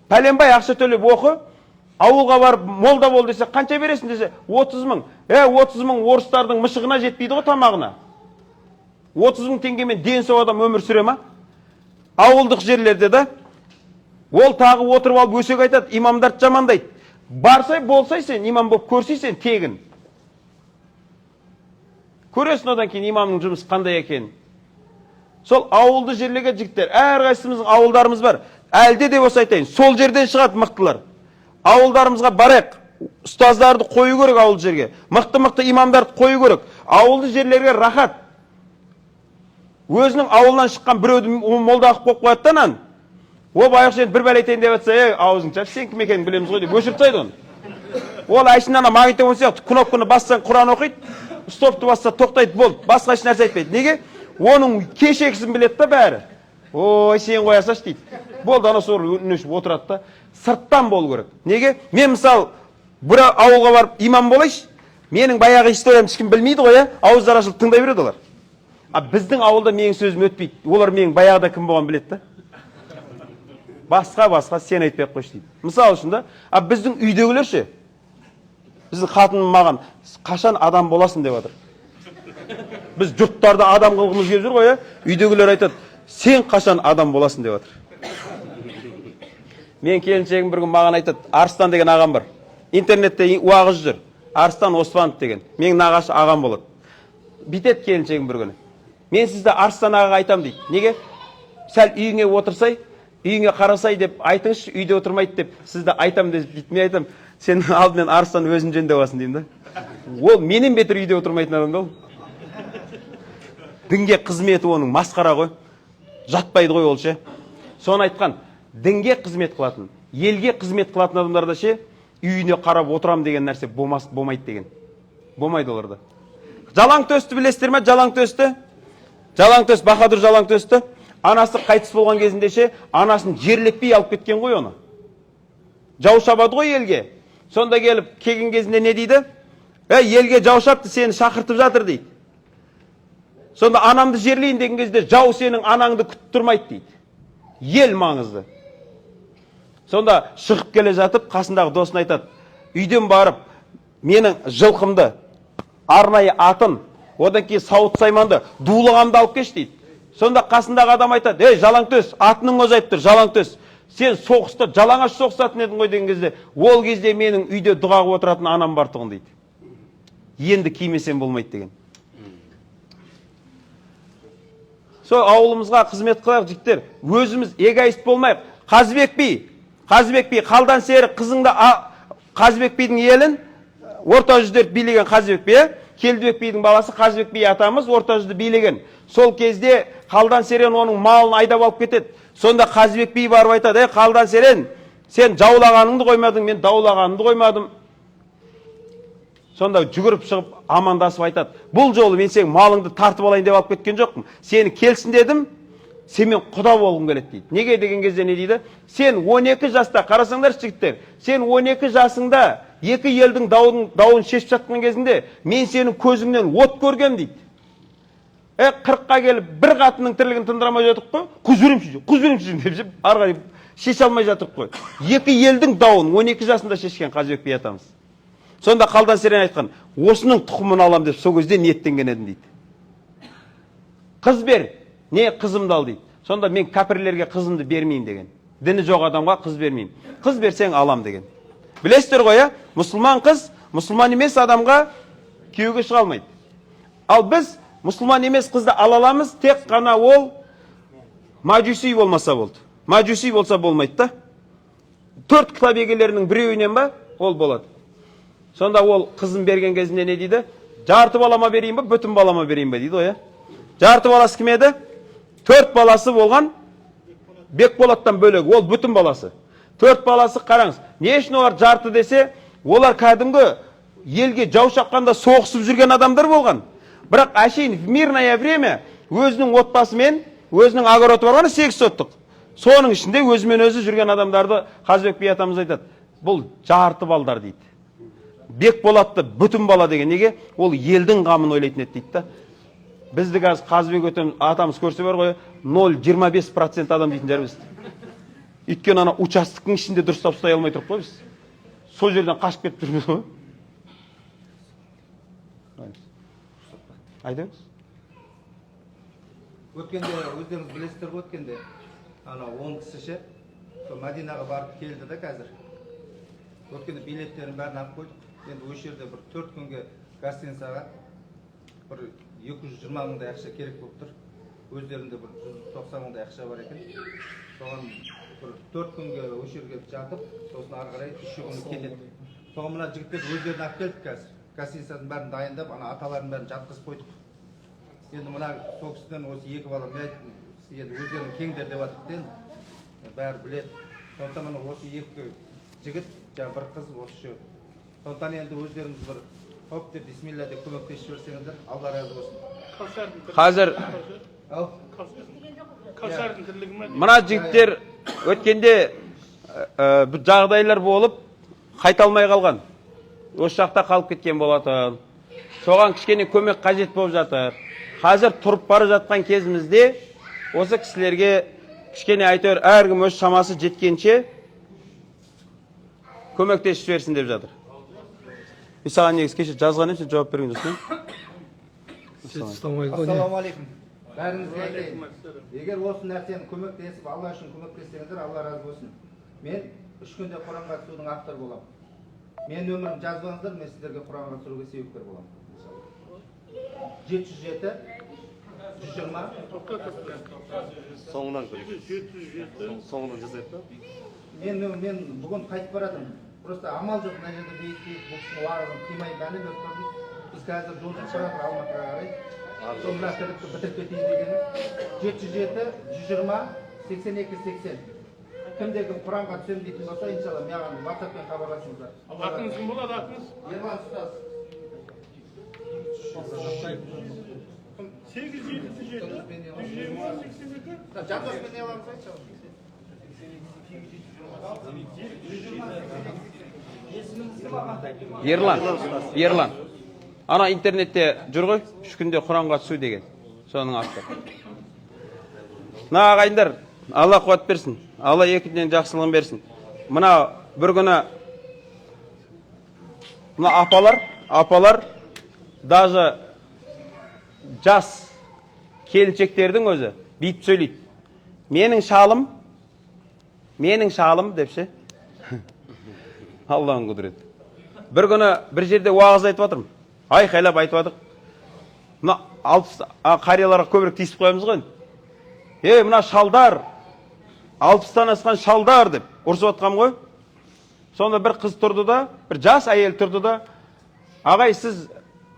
Пәленбай ақша төлеп оқы. Ауылға барып молда бол десе, қанша бересің десе, 30 мың. 30 мың орыстардың мышығына жетпейді ғой тамағына. 30 мың теңгемен ден сау адам өмір сүре ма? Ауылдық жерлерде да ол тағы отырып алып өсек айтады, имамдарды жамандайды. Барсай, болсай сен, имам болып көрсейсен тегін. Көресің одан кейін имамның жұмысы қандай екен. Сол ауылды жерлерге жігіттер, әрқайсымыздың ауылдарымыз бар. Әлде де осы айтайын, сол жерден шығады мықтылар. Ауылдарымызға барайық, ұстаздарды қою керек ауылды жерге. Мықты имамдарды қою керек. Ауылды жерлерге рахат. Өзінің ауылдан шыққан біреуді молда қып қойып қояттан, байық жен бір бәл айтайын деп жатса, аузың шаш, сен кім екенін білеміз ғой деп өшіріп тастайды оны. Ол айшынан магнитофон сияқты кнопканы бассаң Құран оқиды, стопты басса тоқтайды, болды, басқа еш нәрсе айтпайды. Неге? Оның кешегісін біледі да бәрі. Ой, сен қоя саш дейді. Болды, ана сорлы үнешіп отырады да. Сырттан болу керек. Неге? Мен мысалы бір ауылға барып имам болайшы, менің баяғы историямды ешкім білмейді ғой, ауыздар ашылып тыңдай береді олар. Біздің ауылда менің сөзім өтпейді. Олар менің баяғыда кім болғанын біледі да. Басқа сен айтпай қойшы дейді. Мысалы үшін да, біздің үйдегілер ше, біздің қатыным маған қашан адам боласың деп жатыр. Біз жұрттарды адам қылғымыз келіп жүр ғой, үйдегілер айтады, сен қашан адам боласың деп жатыр. Мен келіншегім бір күн маған айтады, Арыстан деген ағам бар. Интернетте уағыз жүр. Арыстан Оспанов деген. Менің нағашы ағам болады. Битет келіншегім бір күні. Мен сізді Арыстан ағаға айтам дейді. Неге? Сәл үйіңе отырсай, үйіңе қарасай деп айтыңызшы, үйде отырмайды деп сізді айтам деп дейді. Мен айтам, сен алдымен Арыстан өзін жөндеп алсын деймін да. Ол менен бетер үйде отырмайтын адам да ол. дінге қызметі оның масқара ғой, жатпайды ғой ол ше. Соны айтқан, дінге қызмет қылатын, елге қызмет қылатын адамдарда ше, үйіне қарап отырам деген нәрсе болмайды деген. Болмайды оларда. Жалаңтөсті білесіздер ме? Жалаңтөсті? Жалаңтөс, Бахадүр Жалаңтөсті. Анасы қайтыс болған кезінде ше, анасын жерлетпей алып кеткен ғой оны. Жау шабады ғой елге. Сонда келіп, келген кезінде не дейді? Елге жау шапты, сені шақыртып жатыр дейді. Сонда анамды жерлейін деген кезде жау сенің анаңды күтіп тұрмайды дейді. Ел маңызды. Сонда шығып келе жатып, қасындағы досын айтады. Үйден барып, менің жылқымды, арнайы атын, одан кейін сауыт сайманды, дулығамды алып кеш дейді. Сонда қасындағы адам айтады, Жалаңтөс, атының өзі айтып тұр, Жалаңтөс, сен соғыста жалаңаш соғысатын едің ғой деген кезде, ол кезде менің үйде дұға қылып отыратын анам бар тұғын дейді. Енді кимесем болмайды деген. Сол ауылымызға қызмет қылайық жігіттер, өзіміз эгоист болмайық. Қазыбек би, қалдан сері қызыңды Қазыбек бидің елін орта жүздерді билеген Қазыбек би, Келдібек бидің баласы Қазыбек би атамыз орта жүзді билеген. Сол кезде қалдан серен оның малын айдап алып кетеді. Сонда Қазыбек би барып айтады, қалдан серен, сен жаулағаныңды қоймадың, мен даулағанымды қоймадым. Сонда жүгіріп шығып амандасып айтады, бұл жолы мен сен малыңды тартып алайын деп алып кеткен жоқпын. Сені келсін дедім, сенмен құда болғым келеді дейді. Неге деген кезде не дейді? Сен 12 жаста, қарасаңдар жігіттер, сен 12 жасыңда екі елдің дауын шешіп жатқан кезінде мен сенің көзіңнен от көргем дейді. 40-қа келіп бір қатынның тірлігін тындырамай жатық қой, құз деп жеп, арғай шеше алмай жатық қой. Екі елдің дауын 12 жасында шешкен Қазыбек би атамыз. Сонда қалдан серен айтқан, осының тұқымын алам деп сол кезде ниеттенген едім дейді. Қыз бер, не қызымды ал дейді. Сонда мен кәпірлерге қызымды бермеймін деген. Діні жоқ адамға қыз бермеймін. Қыз берсең алам деген. Білесіздер ғой, мұсылман қыз, мұсылман емес адамға күйеуге шыға алмайды. Ал біз мұсылман емес қызды ала аламыз, тек қана ол маджуси болмаса болды. Маджуси болса болмайды да. 4 кітап егелерінің біреуінен ба, ол болады. Сонда ол қызын берген кезінде не дейді? Жарты балама берейін ба, бүтін балама берейін ба дейді ғой. Жарты баласы кім еді? 4 баласы болған Бекболаттан бөлек, ол бүтін баласы. 4 баласы қараңыз. Не үшін олар жарты десе, олар кәдімгі елге жау шапқанда соғысып жүрген адамдар болған. Бірақ әшейін в мирное время өзінің отбасымен, өзінің огороды барғаны 8 соттық. Соның ішінде өзімен өзі жүрген адамдарды Қазыбек би атамыз айтады. Бұл жарты балдар дейді. Бекболатты бүтін бала деген неге? Ол елдің қамын ойлайтын еді дейді. Бізді қазір Қазыбек атамыз көрсе бар ғой, 0,25% адам дейтін жер біз. Өйткені ана участоктың ішінде дұрыстап ұстай алмай тұрып қой біз. Сол жерден қашып кетіп тұрмыз ғой. Айтыңыз. Өткенде өздеріңіз білесіздер ғой, өткенде ана 10 кісі ше, Мәдинаға барып келді да қазір. Өткенде билеттерін бәрін алып қойдық. Енді осы жерде бір 4 күнге гостиницаға бір 220 мыңдай ақша керек болып тұр. Өздерінде бір 190 мыңдай ақша бар екен. Соған бір 4 күнге осы жерге жатып, сосын ары қарай 3 күн кетеді. Соған мына жігіттерді өздерін алып келдік қазір. Гостиницаның бәрін дайындап, ана аталарын бәрін жатқызып қойдық. Енді мына сол кісіден осы 2 бала мен айттым, енді өздерінің кеңдер деп жатыр енді бәрі біледі. Сондықтан мына осы 2 жігіт, жаңа бір қыз осы ше. Сондықтан енді өздеріңіз бір хоп деп бисмилля деп көмектесіп жіберсеңіздер, Алла разы болсын. Қазір мына жігіттер өткенде бір жағдайлар болып қайталмай қалған. Осы жақта қалып кеткен болатын. Соған кішкене көмек қажет болып жатыр. Қазір тұрып бара жатқан кезімізде осы кісілерге кішкене айтыр, әркім өз шамасы жеткенше көмектесіп жіберсін деп жатыр. Мен саған негіз кеше жазған сен жауап берген жоқсың. Ассалаумағалейкум. Бәріңізге айтайын. Егер осы нәрсені көмектесіп, Алла үшін көмектессеңіздер, Алла разы болсын. Мен 3 күнде Құранға түсудің авторы боламын. Мен өмірімді жазбаңыздар, мен сіздерге Құранға түсіруге себепкер боламын. 707 120 соңынан көрейік. Соңынан жасайды. Мен бүгін қайтып барадым. Просто амал жоқ, мына жерде бейіт бұл кісінің уағызын қимай бәлі беріп тұрдым. Біз қазір жолдан шығып Алматыға қарай. сол мына тірлікті бітіріп кетейін дегені 707 120 82 80. Кімде кім Құранға түсемін дейтін болса, иншалла маған WhatsApp-пен хабарласыңыздар. Атыңыз кім болады, атыңыз? Ерлан ұстаз. 877 Жандосымен не аламыз айтшы? Ерлан. Ана интернетте жүр ғой, 3 күнде Құранға түсу деген. Соның аты. Мына ағайындар, Алла қуат берсін. Алла екіден жақсылығын берсін. Мына бір күні мына апалар даже жас келіншектердің өзі бейіп сөйлейді. Менің шалым депші. Алланың құдіреті. Бір күні бір жерде уағыз айтып жатырмын. Айқайлап айтып жатыр. Мына 60 қарияларға көбірек тиісіп қоямыз ғой. Мына шалдар, 60-тан асқан шалдар деп ұрсып жатқам ғой. Сонда бір қыз тұрды да, бір жас әйел тұрды да, ағай, сіз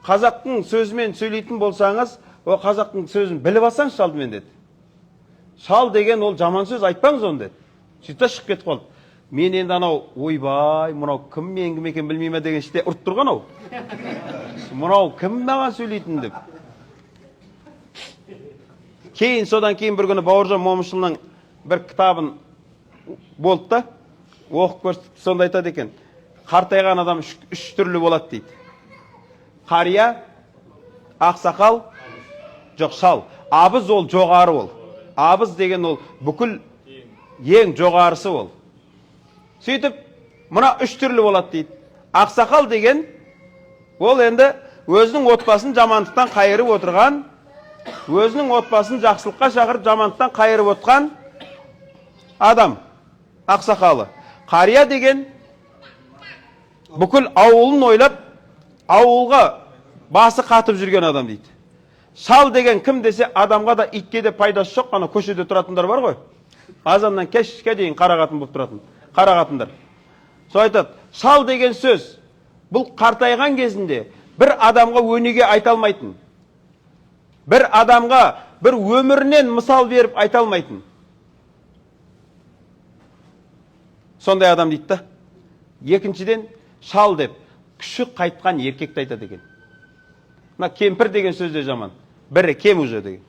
қазақтың сөзімен сөйлейтін болсаңыз, о қазақтың сөзін біліп алсаңыз шалдымен деді. Шал деген ол жаман сөз айтпаңыз оны деді. Сөйтті шығып кетіп қалды. Мен енді анау, ойбай, мынау кім мен кім екен білмейме деген іште ұрып тұрған ау. Мынау кім маған сөйлейтін деп. Содан кейін бір күні Бауыржан Момышұлының бір кітабын болды да, оқып көрсетті, сонда айтады екен. Қартайған адам 3 түрлі болады дейді. Қария, ақсақал, жоқ шал. Абыз ол жоғары ол. Абыз деген ол бүкіл ең жоғарысы ол. Сөйтіп, мына 3 түрлі болады дейді. Ақсақал деген ол енді өзінің отбасын жамандықтан қайырып отырған, өзінің отбасын жақсылыққа шақырып жамандықтан қайырып отырған адам, ақсақалы. Қария деген бүкіл ауылын ойлап, ауылға басы қатып жүрген адам дейді. Шал деген кім десе, адамға да итке де пайдасы жоқ, ана көшеде тұратындар бар ғой. Азаннан кешке дейін қарағатын болып тұратын. Қарағатындар. Сол айтады, шал деген сөз, бұл қартайған кезінде бір адамға өнеге айта алмайтын. Бір адамға бір өмірінен мысал беріп айта алмайтын. Сондай адам дейді да. Екіншіден, шал деп күші қайтқан еркекті айтады екен. Мына кемпір деген сөз де жаман. Бірі кем уже деген.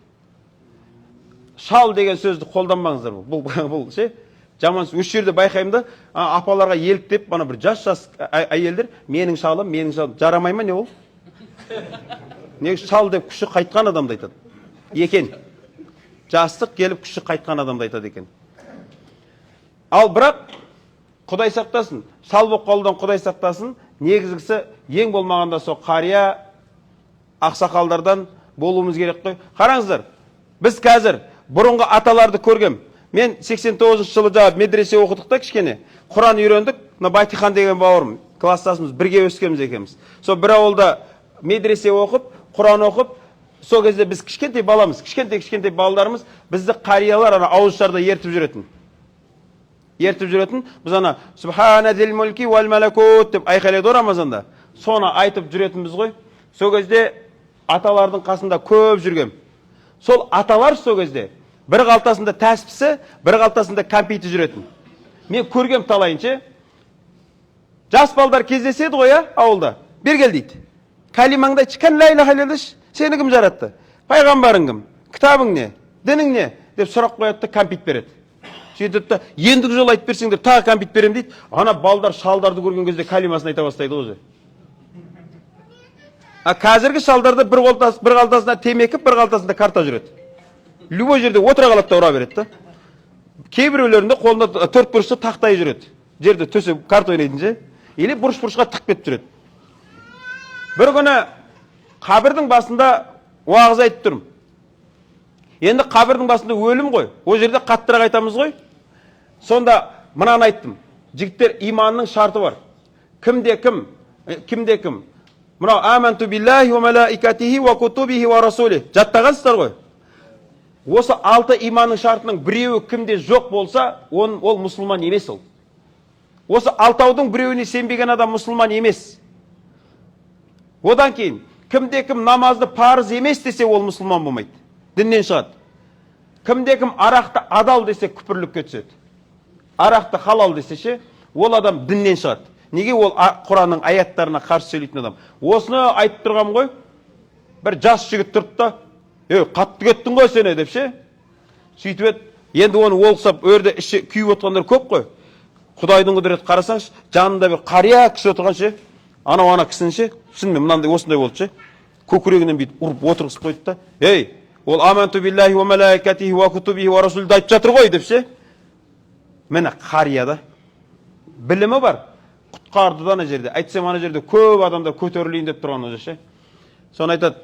Шал деген сөзді қолданбаңыздар. Бұл ше, жаман сөз. Осы жерде байқаймын да, апаларға еліктеп, бана бір жас әйелдер, менің шалым, жарамай ма не ол? Не шал деп күші қайтқан адамды айтады. Екен. Жастық келіп күші қайтқан адамды айтады екен. Ал бірақ, Құдай сақтасын, шал болып қалудан Құдай сақтасын, негізгісі ең болмағанда сол қария, ақсақалдардан болуымыз керек қой. Қараңыздар, біз қазір бұрынғы аталарды көргем. Мен 89 жылы жауап медресе оқыдық та кішкене. Құран үйрендік. Батихан деген бауырым, класстасымыз, бірге өскенбіз екенбіз. Сол бір ауылда медресе оқып, Құран оқып, сол кезде біз кішкентай баламыз, кішкентай балаларымыз бізді қариялар ауызшарда ертіп жүретін. Біз ана Субхана зил мульки вал малакут деп айқайлайды ғой Рамазанда. Соны айтып жүретінбіз ғой. Сол кезде аталардың қасында көп жүргем. Сол аталар сол кезде бір қалтасында тәспісі, бір қалтасында компьютер жүретін. Мен көргем талайынша. Жас балдар кездеседі ғой ауылда. Бер кел дейді. Калимаңды айтшы, кән ла иляха илляллах, сені кім жаратты? Пайғамбарың кім? Кітабың не? Дінің не? Деп сұрақ қояды да компьютер береді. Сөйтеді да, ендігі жол айтып берсеңдер, тағы компьютер берем дейді. Ана балдар шалдарды көрген кезде калимасын айта бастайды ғой. Қазіргі шалдарды бір қалтасында темекі, бір қалтасында карта жүреді. Любой жерде отыра қалады да ұра береді да. Кейбіреулерінде қолында 4 бұрышты тақтай жүреді. Жерде төсеп карта ойнайтын же. Или бұрыш-бұрышқа тық кетіп жүреді. Бір күні қабірдің басында уағыз айтып тұрмын. Енді қабірдің басында өлім ғой. О жерде қаттырақ айтамыз ғой. Сонда мынаны айттым. Жігіттер, иманның шарты бар. Кімде кім? Мынау аманту биллахи ва малаикатихи ва кутубихи ва расулихи. Жаттағансыздар ғой. Осы 6 иманның шартының біреуі кімде жоқ болса, ол мұсылман емес ол. Осы 6-аудың біреуіне сенбеген адам мұсылман емес. Одан кейін, кім намазды парыз емес десе, ол мұсылман болмайды. Діннен шығады. Кім арақты адал десе, күпірлікке түседі. Арақты халал десе ше, ол адам діннен шығады. Неге? Ол Құранның аяттарына қарсы сөйлейтін адам. Осыны айтып тұрғам ғой, бір жас жігіт тұрып та, қатты кеттің ғой сені деп ше. Сөйтіп еді, енді оны олқысап, өрді іші күйіп отқандар көп қой. Құдайдың құдіреті қарасаңшы, жанында бір қария кісі отырған ше, ана кісінің ше, шынымен мынандай осындай болды ше, көкірегінен бүйтіп ұрып отырғызып қойды да, ол аманту биллахи ва малаикатихи ва кутубихи ва расулихи айтып жатыр ғой деп ше. Міне қария да, білімі бар, құтқарды да ана жерде. Айтсам ана жерде көп адамдар көтерілейін деп тұрған өзі ше. Соны айтады,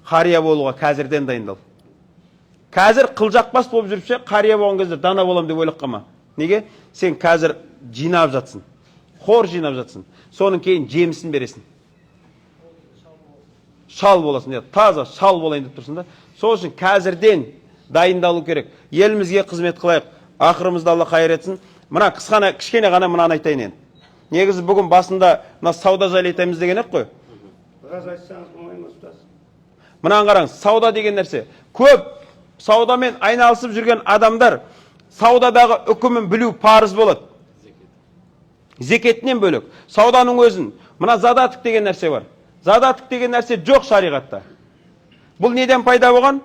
қария болуға қазірден дайындал. Қазір қылжақбас болып жүріп ше, қария болған кезде дана болам деп ойлап қалма. Неге? Сен қазір жинап жатсың, қор жинап жатсың. Соның кейін жемісін бересің. Шал боласың, таза шал болайын деп тұрсың да. Сол үшін қазірден дайындалу керек. Елімізге қызмет қылайық. Ақырымызды Алла қайыр етсін. Мына кішкене ғана мынаны айтайын енді. Негізі бүгін басында мына сауда жайлы айтамыз деген ек қой. Біраз айтсаңыз болмай ма ұстаз? Мынаны қараңыз, сауда деген нәрсе. Көп саудамен айналысып жүрген адамдар саудадағы үкімін білу парыз болады. Зекетінен бөлек. Сауданың өзін. Мына задатық деген нәрсе бар. Задатық деген нәрсе жоқ шариғатта. Бұл неден пайда болған?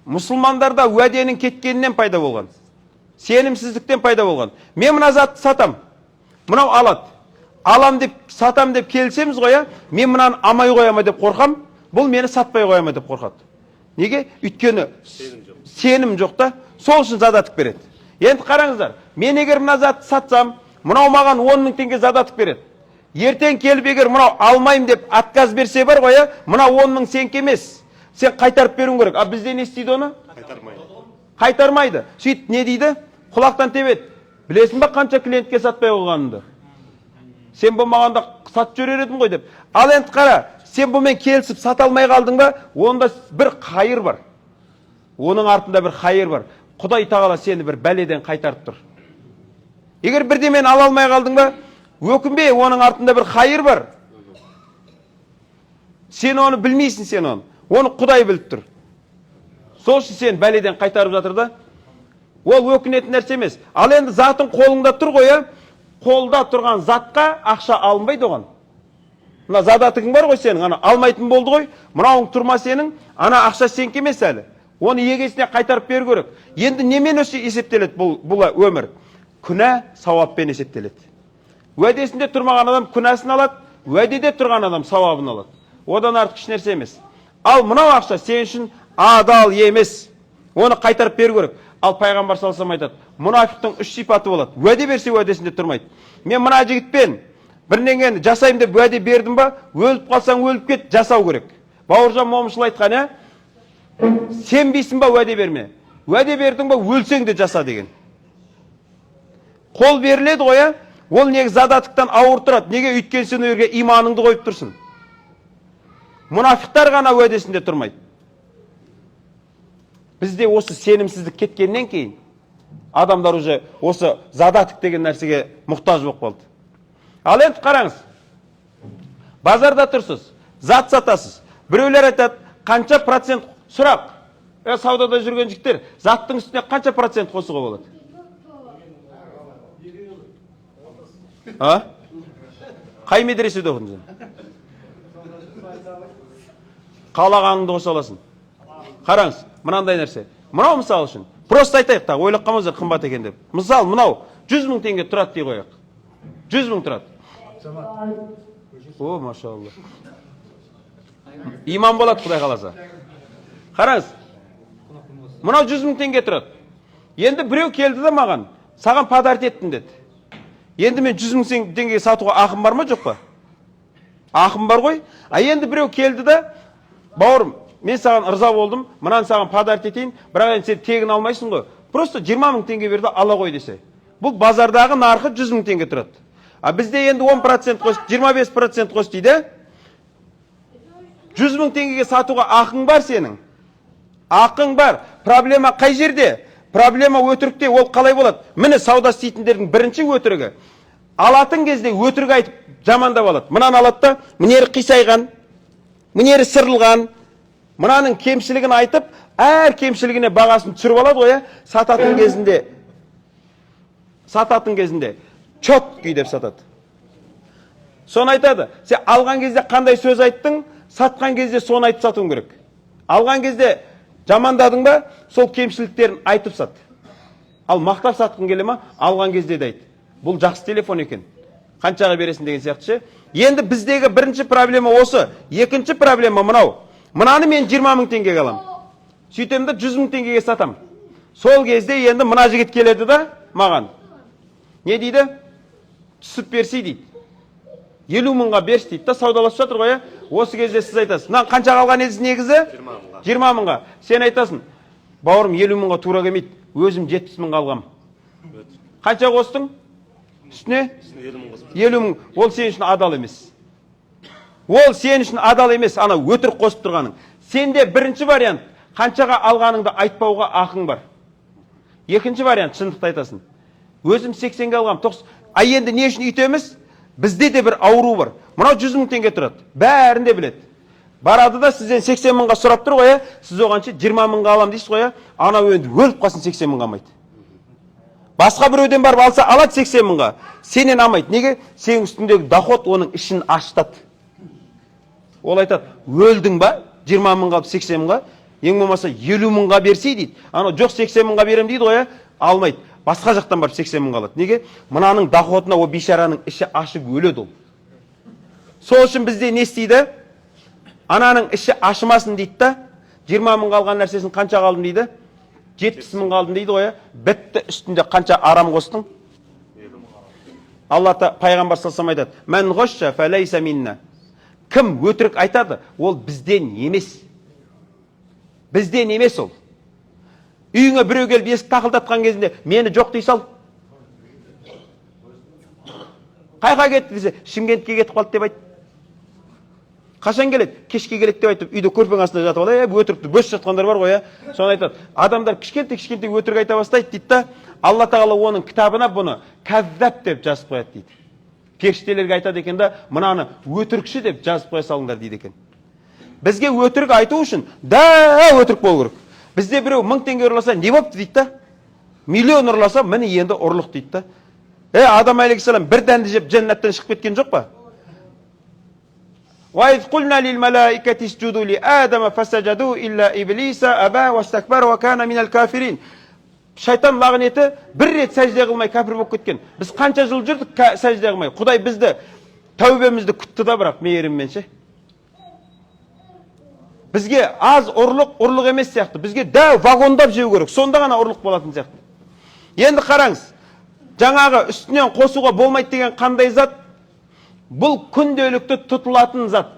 Мұсылмандарда уәденің кеткенінен пайда болған. Сенімсіздіктен пайда болған. Мен мына затты сатам. Мынау алады. Алам деп, сатам деп келсеміз қоя, мен мынаны амай қояма деп қорқам, бұл мені сатпай қояма деп қорқады. Неге? Өйткені сенім жоқ та, сол үшін задатық береді. Енді қараңыздар, мен егер мына затты сатсам, мынау маған 10 мың теңге задатық береді. Ертең келіп егер мынау алмайым деп отказ берсе бар қоя, мынау 10 мың сенікі емес. Сен қайтарып беруің керек. А бізде не істейді оны? Қайтармайды. Сөйтіп не дейді? Құлақтан тебеді. Білесің ба қанша клиентке сатпай қойғаныңды? Сен болмағанда сатып жүрер едің ғой деп. Ал енді қара, сен бұмен келісіп сата алмай қалдың ба, онда бір қайыр бар. Оның артында бір қайыр бар. Құдай тағала сені бір бәледен қайтарып тұр. Егер бірдемен ала алмай қалдың ба, өкінбе, оның артында бір қайыр бар. Сен оны білмейсің, сен оны. Оны Құдай біліп тұр. Сол үшін сен бәледен қайтарып жатыр да. Ол өкінетін нәрсе емес. Ал енді затың қолыңда тұр ғой, қолда тұрған затқа ақша алынбайды оған. Мына задатығың бар ғой сенің, ана алмайтын болды ғой. Мынауың тұрма сенің, ана ақша сенікі емес әлі. Оны егесіне қайтарып беру керек. Енді немен өсе есептеледі бұл өмір? Күнә сауаппен есептеледі. Уәдесінде тұрмаған адам күнәсін алады, уәдеде тұрған адам сауабын алады. Одан артық еш нәрсе емес. Ал мынау ақша сен үшін адал емес. Оны қайтарып беру керек. Ал пайғамбар саллаллаху алейхи айтады, мұнафиқтың 3 сипаты болады. Уәде берсе уәдесінде тұрмайды. Мен мына жігітпен бірдеңені жасаймын деп уәде бердім ба, өліп қалсаң өліп кет, жасау керек. Бауыржан Момышұлы айтқан, сенбейсің ба, уәде берме. Уәде бердің ба, өлсең де жаса деген. Қол беріледі ғой, ол неге задатықтан ауыр тұрады. Неге? Өйткен сен өрге иманыңды қойып тұрсың. Мұнафиқтар ғана уәдесінде тұрмайды. Бізде осы сенімсіздік кеткеннен кейін адамдар уже осы задатық деген нәрсеге мұқтаж болып қалды. Ал енді қараңыз, базарда тұрсыз, зат сатасыз. Біреулер айтады, қанша процент сұрақ? Саудада жүрген жігіттер, заттың үстіне қанша процент қосуға болады? Қай медреседе оқыдың сен? Қалағаныңды қоса аласың. Қараңыз, мынандай нәрсе. Мынау мысал үшін. Просто айтайық та, ойлап қалмаңыздар қымбат екен деп. Мысал, мынау 100 мың теңге тұрады дей қояйық. 100 мың тұрады. О, машалла. Иман болады, Құдай қаласа. Қараңыз. Мынау 100 мың теңге тұрады. Енді біреу келді да маған, саған подарит еттім деді. Енді мен 100 мың теңгеге сатуға ақым бар ма, жоқ па? Ақым бар ғой. А енді біреу келді да, бауырым, мен саған ырза болдым, мынаны саған подарит етейін, бірақ сен тегін алмайсың ғой. Просто 20 мың теңге берді, ала қой десе. Бұл базардағы нарқы 100 мың теңге тұрады. А бізде енді 10% қос, 25% қос дейді. 100 мың теңгеге сатуға ақың бар сенің. Ақың бар. Проблема қай жерде? Проблема өтірікте. Ол қалай болады? Міне сауда істейтіндердің бірінші өтірігі. Алатын кезде өтірік айтып жамандап алады. Мынаны алады да, мінері қисайған. мінері сырылған, мынаның кемшілігін айтып, әр кемшілігіне бағасын түсіріп алады ғой, сататын кезінде четкий деп сатады. Соны айтады. Сен алған кезде қандай сөз айттың, сатқан кезде соны айтып сатуың керек. Алған кезде жамандадың ба, сол кемшіліктерін айтып сат. Ал мақтап сатқың келе ма, алған кезде де айт. Бұл жақсы телефон екен. Қаншаға бересің деген сияқты ше. Енді біздегі бірінші проблема осы. Екінші проблема мынау. Мынаны мен 20 мың теңгеге алам. Сөйтемді 100 мың теңгеге сатам. Сол кезде енді мына жігіт келеді да маған. Не дейді? Түсіп берсей дейді. 50 мыңға берші дейді да, саудаласып жатыр ғой. Осы кезде сіз айтасыз. Мынаны қаншаға алған едіңіз негізі? 20 мыңға. Сен айтасың. Бауырым 50 мыңға тура келмейді. Өзім 70 мыңға алғам. Қанша қостың? Үстіне? 50 мың. Ол сен үшін адал емес. Ол сен үшін адал емес. Ана өтірік қосып тұрғаның. Сенде бірінші вариант қаншаға алғаныңды айтпауға ақың бар. Екінші вариант шындықты айтасың. Өзім 80-ге алғам. А енді не үшін үйтеміз? Бізде де бір ауру бар. Мынау 100 мың теңге тұрады. Бәрін де біледі. Барады да сізден 80 мыңға сұрап тұр ғой, сіз оғанша 20 мыңға алам дейсіз ғой, ана енді өліп қалсын 80 мыңға алмайды. Басқа біреуден барып алса алады 80 мыңға. Сенен алмайды. Неге? Сенің үстіндегі доход оның ішін ашытады. Ол айтады, өлдің ба? 20 мыңға алып 80 мыңға, ең болмаса 50 мыңға берсей дейді. Ана жоқ 80 мыңға берем дейді ғой, алмайды. Басқа жақтан барып 80 мыңға алады. Неге? Мынаның доходына о бейшараның іші ашып өледі ол. Сол үшін бізде не істейді? Ананың іші ашымасын дейді да, 20 мыңға алған нәрсесін қанша қалдым дейді? 70 мыңға алдым дейді ғой. Бітті, үстінде қанша арам қостың? Алла пайғамбар салсам айтады. Мән ғошша фәләйса минна. Кім өтірік айтады? Ол бізден емес. Бізден емес ол. Үйіңе біреу келіп есік тақылдатқан кезінде мені жоқ дей сал. Қайға кетті десе, Шымкентке кетіп қалды деп айт. Қашан келеді? Кешке келеді деп айтып, үйде көрпенің астында жатып алады, өтірікті бөс жатқандар бар ғой, соны айтады. Адамдар кішкентай өтірік айта бастайды дейді да, Алла тағала оның кітабына бұны кәззап деп жазып қояды дейді. Періштелерге айтады екен да, мынаны өтірікші деп жазып қоя салыңдар дейді екен. Бізге өтірік айту үшін өтірік болу керек. Бізде біреу 1000 теңге ұрласа, не болыпты дейді да? Миллион ұрласа, міне енді ұрлық дейді да. Адам алейхиссалам бір дәнді жеп жәннаттан шығып кеткен жоқ па? وَإِذْ قُلْنَا لِلْمَلَائِكَةِ اسْجُدُوا لِآدَمَ فَسَجَدُوا إِلَّا إِبْلِيسَ أَبَى وَاسْتَكْبَرَ وَكَانَ مِنَ الْكَافِرِينَ. Шайтан лағнеті бір рет сәжде қылмай кәпір болып кеткен. Біз қанша жыл жүрдік сәжде қылмай. Құдай бізді тәубемізді күтті да, бірақ мейіріммен ше. Бізге аз ұрлық емес сияқты. Бізге дәу вагондап жеу керек. Сонда ғана ұрлық болатын сияқты. Енді қараңыз. Жаңағы үстінен қосуға болмайды деген қандай зат? Бұл күнделікті тұтылатын зат.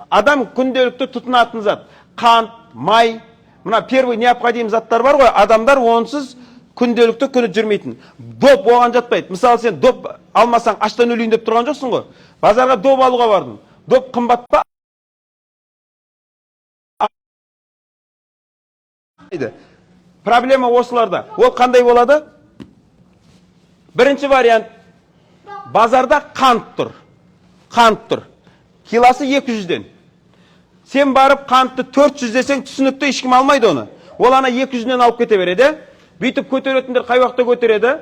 Адам күнделікті тұтынатын зат. Қант, май, мына первый необходим заттар бар ғой, адамдар онсыз күнделікті күні жүрмейтін. Доп оған жатпайды. Мысалы сен доп алмасаң аштан өлейін деп тұрған жоқсың ғой. Базарға доп алуға бардың. Доп қымбат па? Проблема осыларда. Ол қандай болады? Бірінші вариант. Базарда қант тұр. Киласы 200-ден. Сен барып қантты 400 десең, түсінікті ешкім алмайды оны. Ол ана 200-ден алып кете береді. Бүйтіп көтеретіндер қай уақытта көтереді?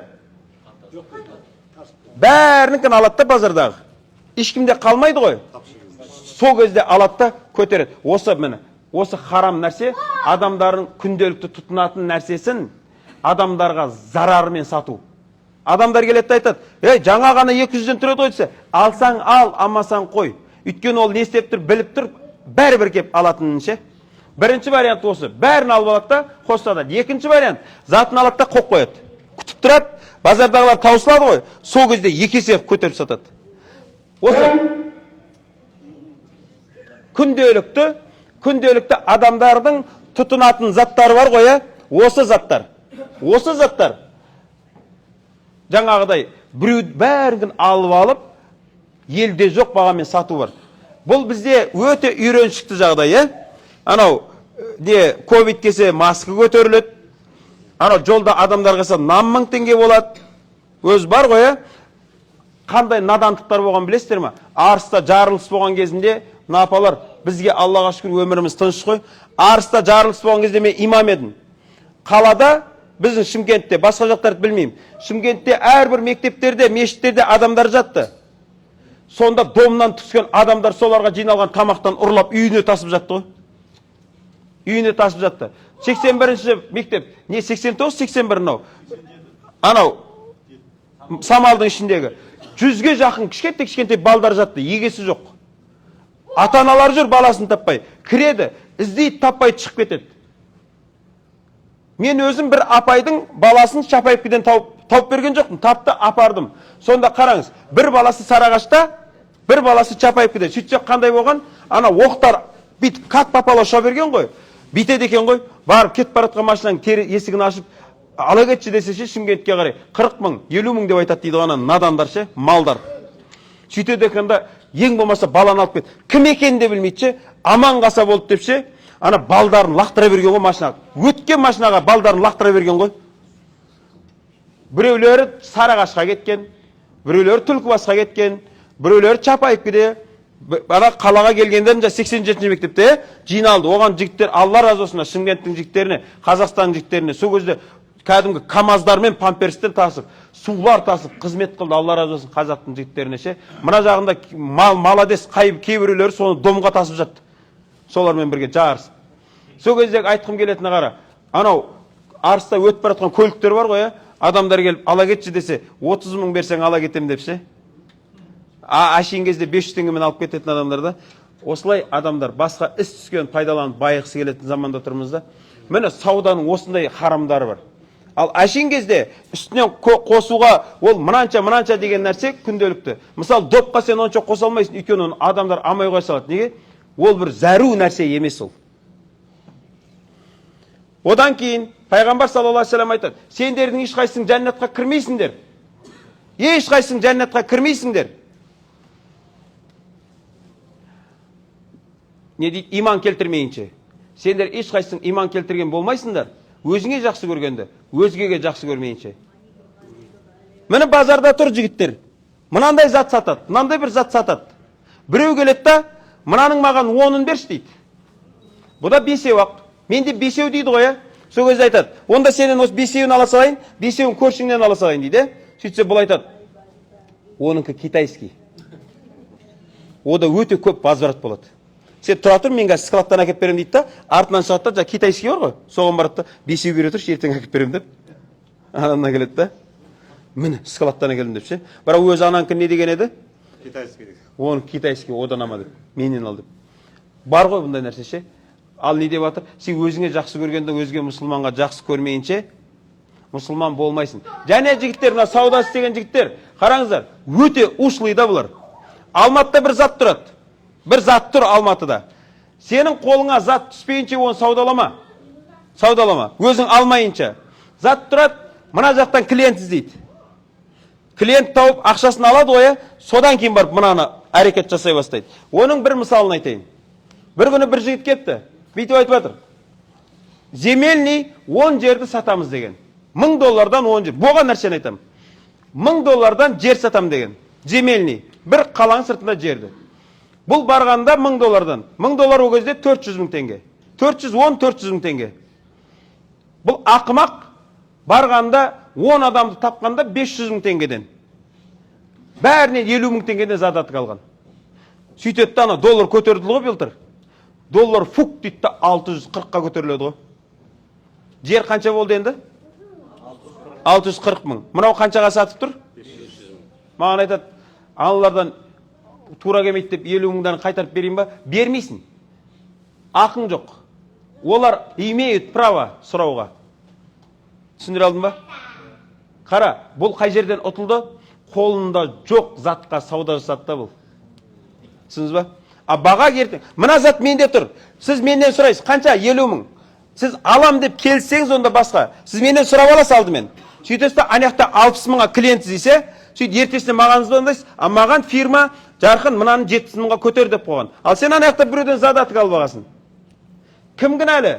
Бәрінікін алады да базардағы. Ешкімде қалмайды ғой. Сол кезде алады да көтереді. Осы харам нәрсе адамдардың күнделікті тұтынатын нәрсесін адамдарға зарарымен сату. Адамдар келеді айтады, жаңа ғана 200-ден тұрады ғой десе, алсаң ал, алмасаң қой. Өйткені ол не істеп тұр, біліп тұр, бәрібір кеп алатынын ше. Бірінші вариант осы, бәрін алып алады да қосады. Екінші вариант, затын алады да қоқ қояды. Күтіп тұрады, базардағылар таусылады ғой, сол кезде екі есе көтеріп сатады. Осы күнделікті адамдардың тұтынатын заттары бар ғой, осы заттар. Жаңағыдай біреу бәрін алып алып, елде жоқ бағамен сату бар. Бұл бізде өте үйреншікті жағдай, Анау, ковид кесе маска көтеріледі. Анау жолда адамдар қалса 1000 теңге болады. Өз бар ғой, Қандай надандықтар болған білесіздер ме? Арыста жарылыс болған кезінде напалар бізге Аллаға шүкір өміріміз тыныш қой. Арыста жарылыс болған кезде мен имам едім. Қалада, біздің Шымкентте, басқа жақтарды білмеймін. Шымкентте әрбір мектептерде, мешіттерде адамдар жатты. Сонда домнан түскен адамдар соларға жиналған тамақтан ұрлап үйіне тасып жатты ғой. Үйіне тасып жатты. 81-ші мектеп, не 89-81 нау? Анау, самалдың ішіндегі. 100-ге жақын кішкентай балдар жатты, егесі жоқ. Ата-аналар жүр баласын таппай. Кіреді, іздейді, таппай шығып кетеді. Мен өзім бір апайдың баласын Шапаевкеден тауып берген жоқпын, тапты, апардым. Сонда қараңыз, бір баласы Сарағашта, бір баласы Чапаевкеде. Сөйтсек қандай болған? Ана оқтар бүйтіп как попало ұша берген ғой. Бүйтеді екен ғой. Барып кетіп баратқан машинаның есігін ашып, ала кетші десеше Шымкентке қарай 40 мың, 50 мың деп айтады дейді ғана надандар ше, малдар. Сөйтеді екен да ең болмаса баланы алып кет. Кім екенін де білмейді ше, аман қалса болды деп ше, ана балдарын лақтыра берген ғой машинаға. Өткен машинаға балдарын лақтыра берген ғой. Біреулері Сарағашқа кеткен, біреулері Түлкібасқа кеткен, біреулері Чапаевкеде, ана қалаға келгендерін 87-ші мектепте жиналды. Оған жігіттер, Алла разы болсын, Шымкенттің жігіттеріне, Қазақстанның жігіттеріне сол кезде кәдімгі камаздармен памперстен тасып, сулар тасып қызмет қылды. Алла разы болсын қазақтың жігіттеріне ше. Мына жағында маладес кейбіреулері соны домға тасып жатты. Солармен бірге жарыс. Сол кездегі айтқым келетіні қара. Анау Арыста өтіп баратқан көліктер бар ғой, адамдар келіп ала кетші десе, 30 мың берсең ала кетем деп ше. Ашин кезде 500 теңгемен алып кететін адамдар да. Осылай адамдар басқа іс түскен пайдаланып байықсы келетін заманда тұрмыз да. Міне сауданың осындай харамдары бар. Ал ашин кезде үстінен қосуға ол мынанша деген нәрсе күнделікті. Мысалы допқа сен онша қоса алмайсың, өйткені оны адамдар амай қоя салады. Неге? Ол бір зәру нәрсе емес ол. Одан кейін пайғамбар саллаллаху алейхи вассалам айтады: сендердің ешқайсың жәннатқа кірмейсіңдер. Ешқайсың жәннатқа кірмейсіңдер. Не дейді? Иман келтірмейінше. Сендер ешқайсың иман келтірген болмайсыңдар. Өзіңе жақсы көргенді, өзгеге жақсы көрмейінше. Міне базарда тұр жігіттер. Мынандай зат сатады, мынандай бір зат сатады. Біреу келеді да, мынаның маған 10-ын берші дейді. Бұда 5-еу ақ. Менде 5-еу дейді ғой. Сол кезде айтады: онда сенен осы 5-еуін ала салайын, 5-еуін көршіңнен ала салайын дейді. Сөйтсе бұл айтады: оныңкі китайский. Ода өте көп возврат болады. Сен тұра тұр, мен қазір складтан әкеп берем дейді да, артынан шығады да, китайский бар ғой, соған барады да, 5-еу бере тұршы, ертең әкеп берем деп. Анамна келеді да. Міне, складтан әкелдім деп ше. Бірақ өзі ананкі не деген еді? Китайский деген. Оның китайский, одан ама деп, менен ал деп. Бар ғой бұндай нәрсе ше. Ал не деп жатыр? Сен өзіңе жақсы көргенде өзге мұсылманға жақсы көрмейінше мұсылман болмайсың. Және жігіттер, мына сауда істеген жігіттер, қараңыздар, өте ушлый да бұлар. Алматыда бір зат тұрады. Бір зат тұр Алматыда. Сенің қолыңа зат түспейінше оны саудалама. Саудалама. Өзің алмайынша. Зат тұрады, мына жақтан клиент іздейді. Клиент тауып ақшасын алады ғой, содан кейін барып мынаны әрекет жасай бастайды. Оның бір мысалын айтайын. Бір күні бір жігіт кетті. Бүйтіп айтып жатыр: земельный 10 жерді сатамыз деген. $1000 10 жер. Болған нәрсені айтамын. $1000 жер сатам деген. Земельный. Бір қаланың сыртында жерді. Бұл барғанда $1000. $1000 о кезде 400 мың теңге. 400 мың теңге. Бұл ақымақ барғанда 10 адамды тапқанда 500 мың теңгеден. Бәрінен 50 мың теңгеден задаты қалған. Сөйтеді ана доллар көтерілді ғой былтыр. Доллар фук дейді да 640-қа көтеріледі ғой. Жер қанша болды енді? 640 мың. Мынау қаншаға сатып тұр? 500 мың. Маған айтады: аналардан тура келмейді деп 50 мыңдан қайтарып берейін ба? Бермейсің. Ақың жоқ. Олар имеют право сұрауға. Түсіндіре алдың ба? Қара, бұл қай жерден ұтылды? Қолында жоқ затқа сауда жасады да бұл. Түсіндіңіз ба? А баға ертең. Мына зат менде тұр. Сіз менен сұрайсыз, қанша? 50 мың. Сіз алам деп келсеңіз онда басқа. Сіз менен сұрап аласыз алдымен. Сөйтесіз де анаяқта 60 мыңға клиент іздейсіз, сөйт ертесіне маған звондайсыз, а маған фирма жарқын мынаны 70 мыңға көтер деп қойған. Ал сен анаяқта біреуден задатық алып аласың. Кім кінәлі?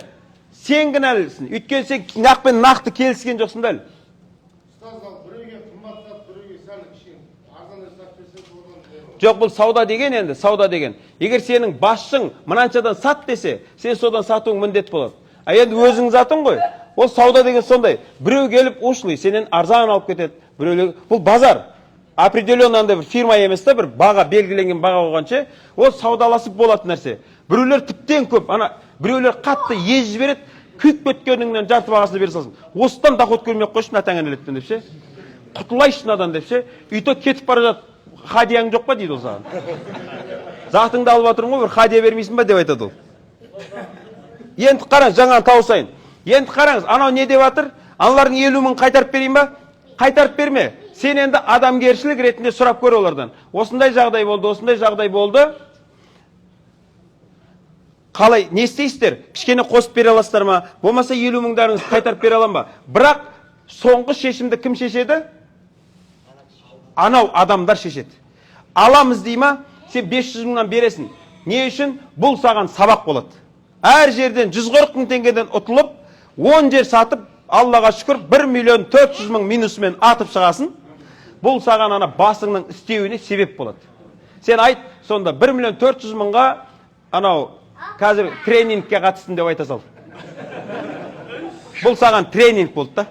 Сен кінәлісің. Өйткені сен нақпен нақты келіскен жоқсың да әлі. Жоқ, бұл сауда деген енді, сауда деген. Егер сенің басшың мынаншадан сат десе, сен содан сатуың міндет болады. А енді өзің затың ғой. Ол сауда деген сондай. Біреу келіп ушлый, сенен арзан алып кетеді. Біреулер, бұл базар. Определенный андай бір фирма емес та, бір баға белгіленген баға қойғанша, ол саудаласып болады нәрсе. Біреулер тіптен көп, ана біреулер қатты езіп жібереді, күйіп кеткеніңнен жарты бағасына бере салсын. Осыдан доход көрмей қойшы натаңа нелеттен деп ше. Құтылайшы надан деп ше. Үйті кетіп бара жат, хадияң жоқ па дейді ол саған. Затыңды алып отырмын ғой, бір хадия бермейсің ба деп айтады ол. Енді қараңыз, жаңағы тауысайын. Енді қараңыз, анау не деп жатыр? Аналардың 50 мың қайтарып берейін ба? Қайтарып берме. Сен енді адамгершілік ретінде сұрап көр олардан. Осындай жағдай болды, осындай жағдай болды. Қалай, не істейсіздер? Кішкене қосып бере аласыздар ма? Болмаса 50 мыңдарыңызды қайтарып бере алам ба? Бірақ соңғы шешімді кім шешеді? Анау адамдар шешеді. Аламыз дей ма? Сен 500 мыңнан бересің. Не үшін? Бұл саған сабақ болады. Әр жерден 140 мың теңгеден ұтылып, 10 жер сатып, Аллаға шүкір 1 миллион 400 мың минусымен атып шығасын. Бұл саған ана басыңның істеуіне себеп болады. Сен айт, сонда 1 миллион 400 мыңға анау қазір тренингке қатыстым деп айта сал. Бұл саған тренинг болды да.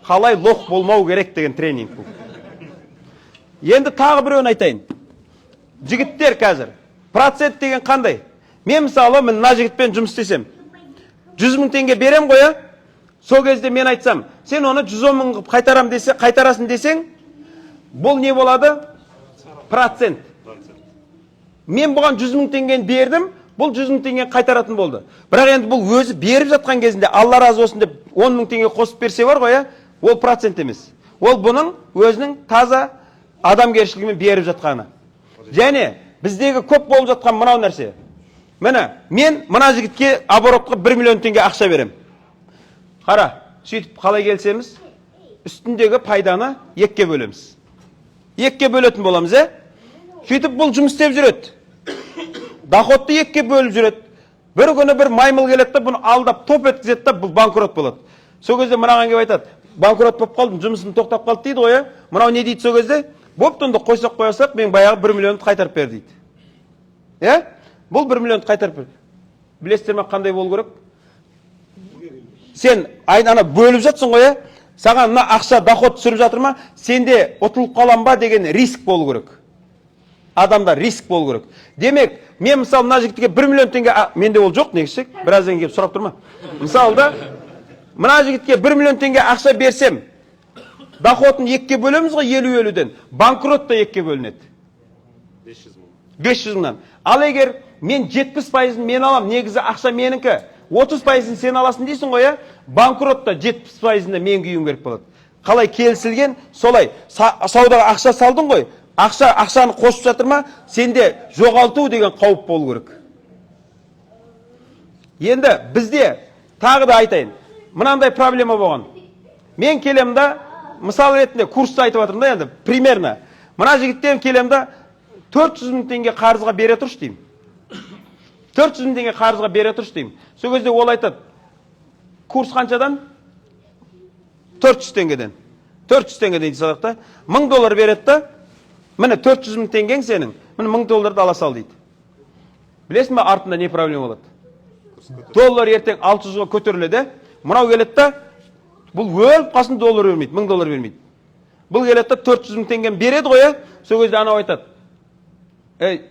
Қалай лох болмау керек деген тренинг бұл. Енді тағы біреуін айтайын. Жігіттер қазір процент деген қандай? Мен мысалы, мен мына жігітпен жұмыс істесем, 100 мың теңге берем қоя. Сол кезде мен айтсам, сен оны 110 мың қайтарам десе, қайтарасын десең, бұл не болады? Процент. Мен бұған 100 мың теңгені бердім, бұл 100 мың теңгені қайтаратын болды. Бірақ енді бұл өзі беріп жатқан кезінде Алла разы болсын деп 10 мың теңге қосып берсе бар ғой, ол процент емес. Ол бұның өзінің таза адамгершілігімен беріп жатқаны. Және біздегі көп болып жатқан мынау нәрсе. Міне, мен мына жігітке оборотқа 1 миллион теңге ақша берем. Қара, сөйтіп қалай келсеміз, үстіндегі пайданы екіге бөлеміз. Екіге бөлетін боламыз, сөйтіп бұл жұмыс істеп жүреді. Доходты екіге бөліп жүреді. Бір күні бір маймыл келеді, бұны алдап топ еткізеді, бұл банкрот болады. Сол кезде мынаған келіп айтады, банкрот болып қалдым, жұмысым тоқтап қалды дейді ғой. Мынау не дейді сол кезде? Бопты, онда қойсақ қойсақ, мен баяғы 1 миллионды қайтарып бер дейді. Бұл 1 миллионды қайтарып бер. Білесіздер ме қандай болу керек? Сен ана бөліп жатсың ғой, саған мына ақша доход түсіріп жатыр ма? Сенде ұтылып қалам ба деген риск болу керек. Адамда риск болу керек. Демек, мен мысалы мына жігітке 1 миллион теңге, менде ол жоқ негізі, біраздан келіп сұрап тұрма. Мысалы да, мына жігітке 1 миллион теңге ақша берсем, доходын екіге бөлеміз ғой 50-50-ден. Банкрот та екіге бөлінеді. 500 мыңнан. Ал егер мен 70%-ын мен алам, негізі ақша меніңкі, 30%-ын сен аласың дейсің ғой, банкротта 70%-ында мен күйім керек болады. Қалай келісілген, солай. Саудаға ақша салдың ғой, ақшаны қосып жатыр ма, сенде жоғалту деген қауіп болу керек. Енді бізде тағы да айтайын, мынандай проблема болған. Мен келемді, мысал ретінде курсты айтып жатырмын да, енді примерно. Мына жігіттен келемді, 400 мың теңге қарызға бере тұршы деймін. 400 мың теңге қарызға бере тұршы деймін. Сол кезде ол айтады, курс қаншадан? 400 теңгеден. 400 теңгеден дейді садақта. $1000 береді да, міне 400 мың теңгең сенің, міне $1000 ала сал дейді. Білесің бе, артында не проблема болады? Доллар ертең 600-ға көтеріледі, мынау келеді да, бұл өліп қалсын доллар бермейді, $1000 бермейді. Бұл келеді да 400 мың теңген береді ғой, сол кезде анау айтады.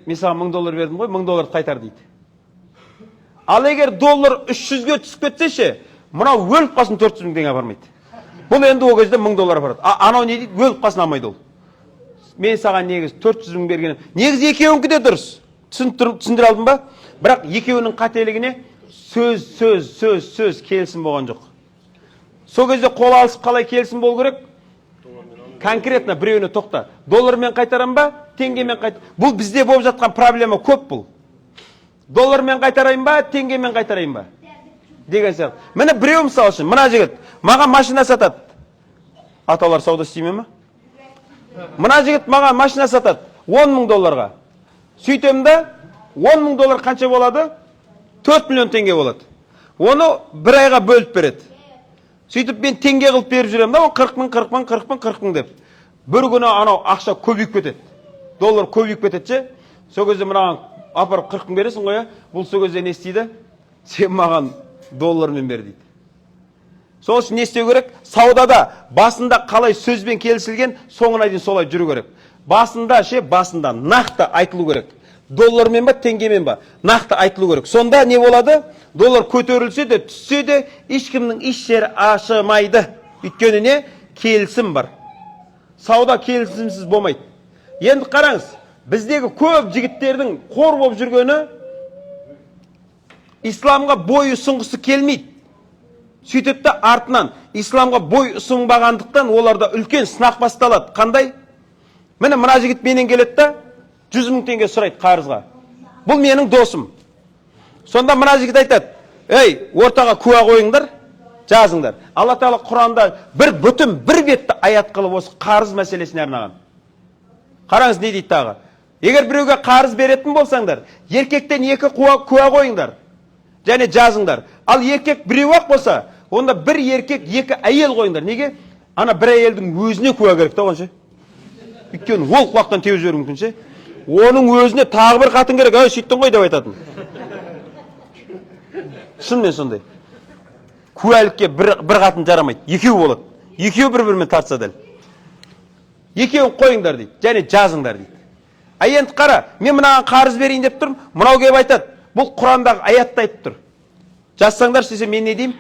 Мен саған $1000 бердім ғой, $1000 қайтар дейді. Ал егер доллар 300-ге түсіп кетсеше, мынау өліп қалсын 400 мың теңге апармайды. Бұл енді ол кезде $1000 апарады. Анау не дейді? Өліп қалсын алмайды ол. Мен саған негіз 400 мың бергенім. Негіз екеуіңкі де дұрыс. Түсіндіре алдым ба? Бірақ екеуінің қателігіне сөз келісім болған жоқ. Сол кезде қол алысып қалай келісім болу керек? Конкретно біреуіне тоқта. Доллармен қайтарам ба? Теңгемен қайтарам. Бұл бізде болып жатқан проблема көп бұл. Доллармен қайтарайын ба? Теңгемен қайтарайын ба? Деген сияқты. Міне біреу мысалы үшін, мына жігіт маған машина сатады. Аталар сауда істейме ме? Мына жігіт маған машина сатады $10,000. Сөйтемді, $10,000 қанша болады? 4 миллион теңге болады. Оны бір айға бөліп береді. Сөйтіп мен теңге қылып беріп жүрем да, 40 мың деп. Бір күні анау ақша көбейіп кетеді. доллар көбейіп кетеді ше. Сол кезде мынаған апарып 40 мың бересің ғой, бұл сол кезде не істейді? Сен маған доллармен бер дейді. Сол үшін не істеу керек? Саудада басында қалай сөзбен келісілген, соңына дейін солай жүру керек. Басында нақты айтылу керек. Доллармен ба, теңгемен ба? Нақты айтылу керек. Сонда не болады? Доллар көтерілсе де, түссе де, ешкімнің еш жері ашымайды. Өйткені не? Келісім бар. Сауда келісімсіз болмайды. Енді қараңыз, біздегі көп жігіттердің қор болып жүргені исламға бой ұсынғысы келмейді. Сөйтіп артынан исламға бой ұсынбағандықтан оларда үлкен сынақ басталады. Қандай? Міне мына жігіт менен келеді да 100 мың теңге сұрайды қарызға. Бұл менің досым. Сонда мына жігіт айтады: "Ей, ортаға куә қойыңдар, жазыңдар." Алла Тағала Құранда бір бетті аят қылып осы қарыз мәселесіне арнаған. Қараңыз не дейді тағы? Егер біреуге қарыз беретін болсаңдар, еркектен 2 куә қойыңдар, және жазыңдар. Ал еркек біреу ақ болса, онда бір еркек 2 әйел қойыңдар. Неге? Ана бір әйелдің өзіне куә керек та онша. Өйткені ол құлақтан теуіп жіберуі мүмкін ше. Оның өзіне тағы бір қатын керек. "Ай, сөйттің ғой" деп айтатын. Шынымен сондай. Куәлікке бір қатын жарамайды. 2 болады. 2 бір-бірімен тартса дәл. 2-ін қойыңдар дейді, және жазыңдар дейді. Енді қара, мен мынаған қарыз берейін деп тұрмын, мынау келіп айтады. Бұл Құрандағы аятта айтып тұр. Жазсаңдар десе мен не деймін?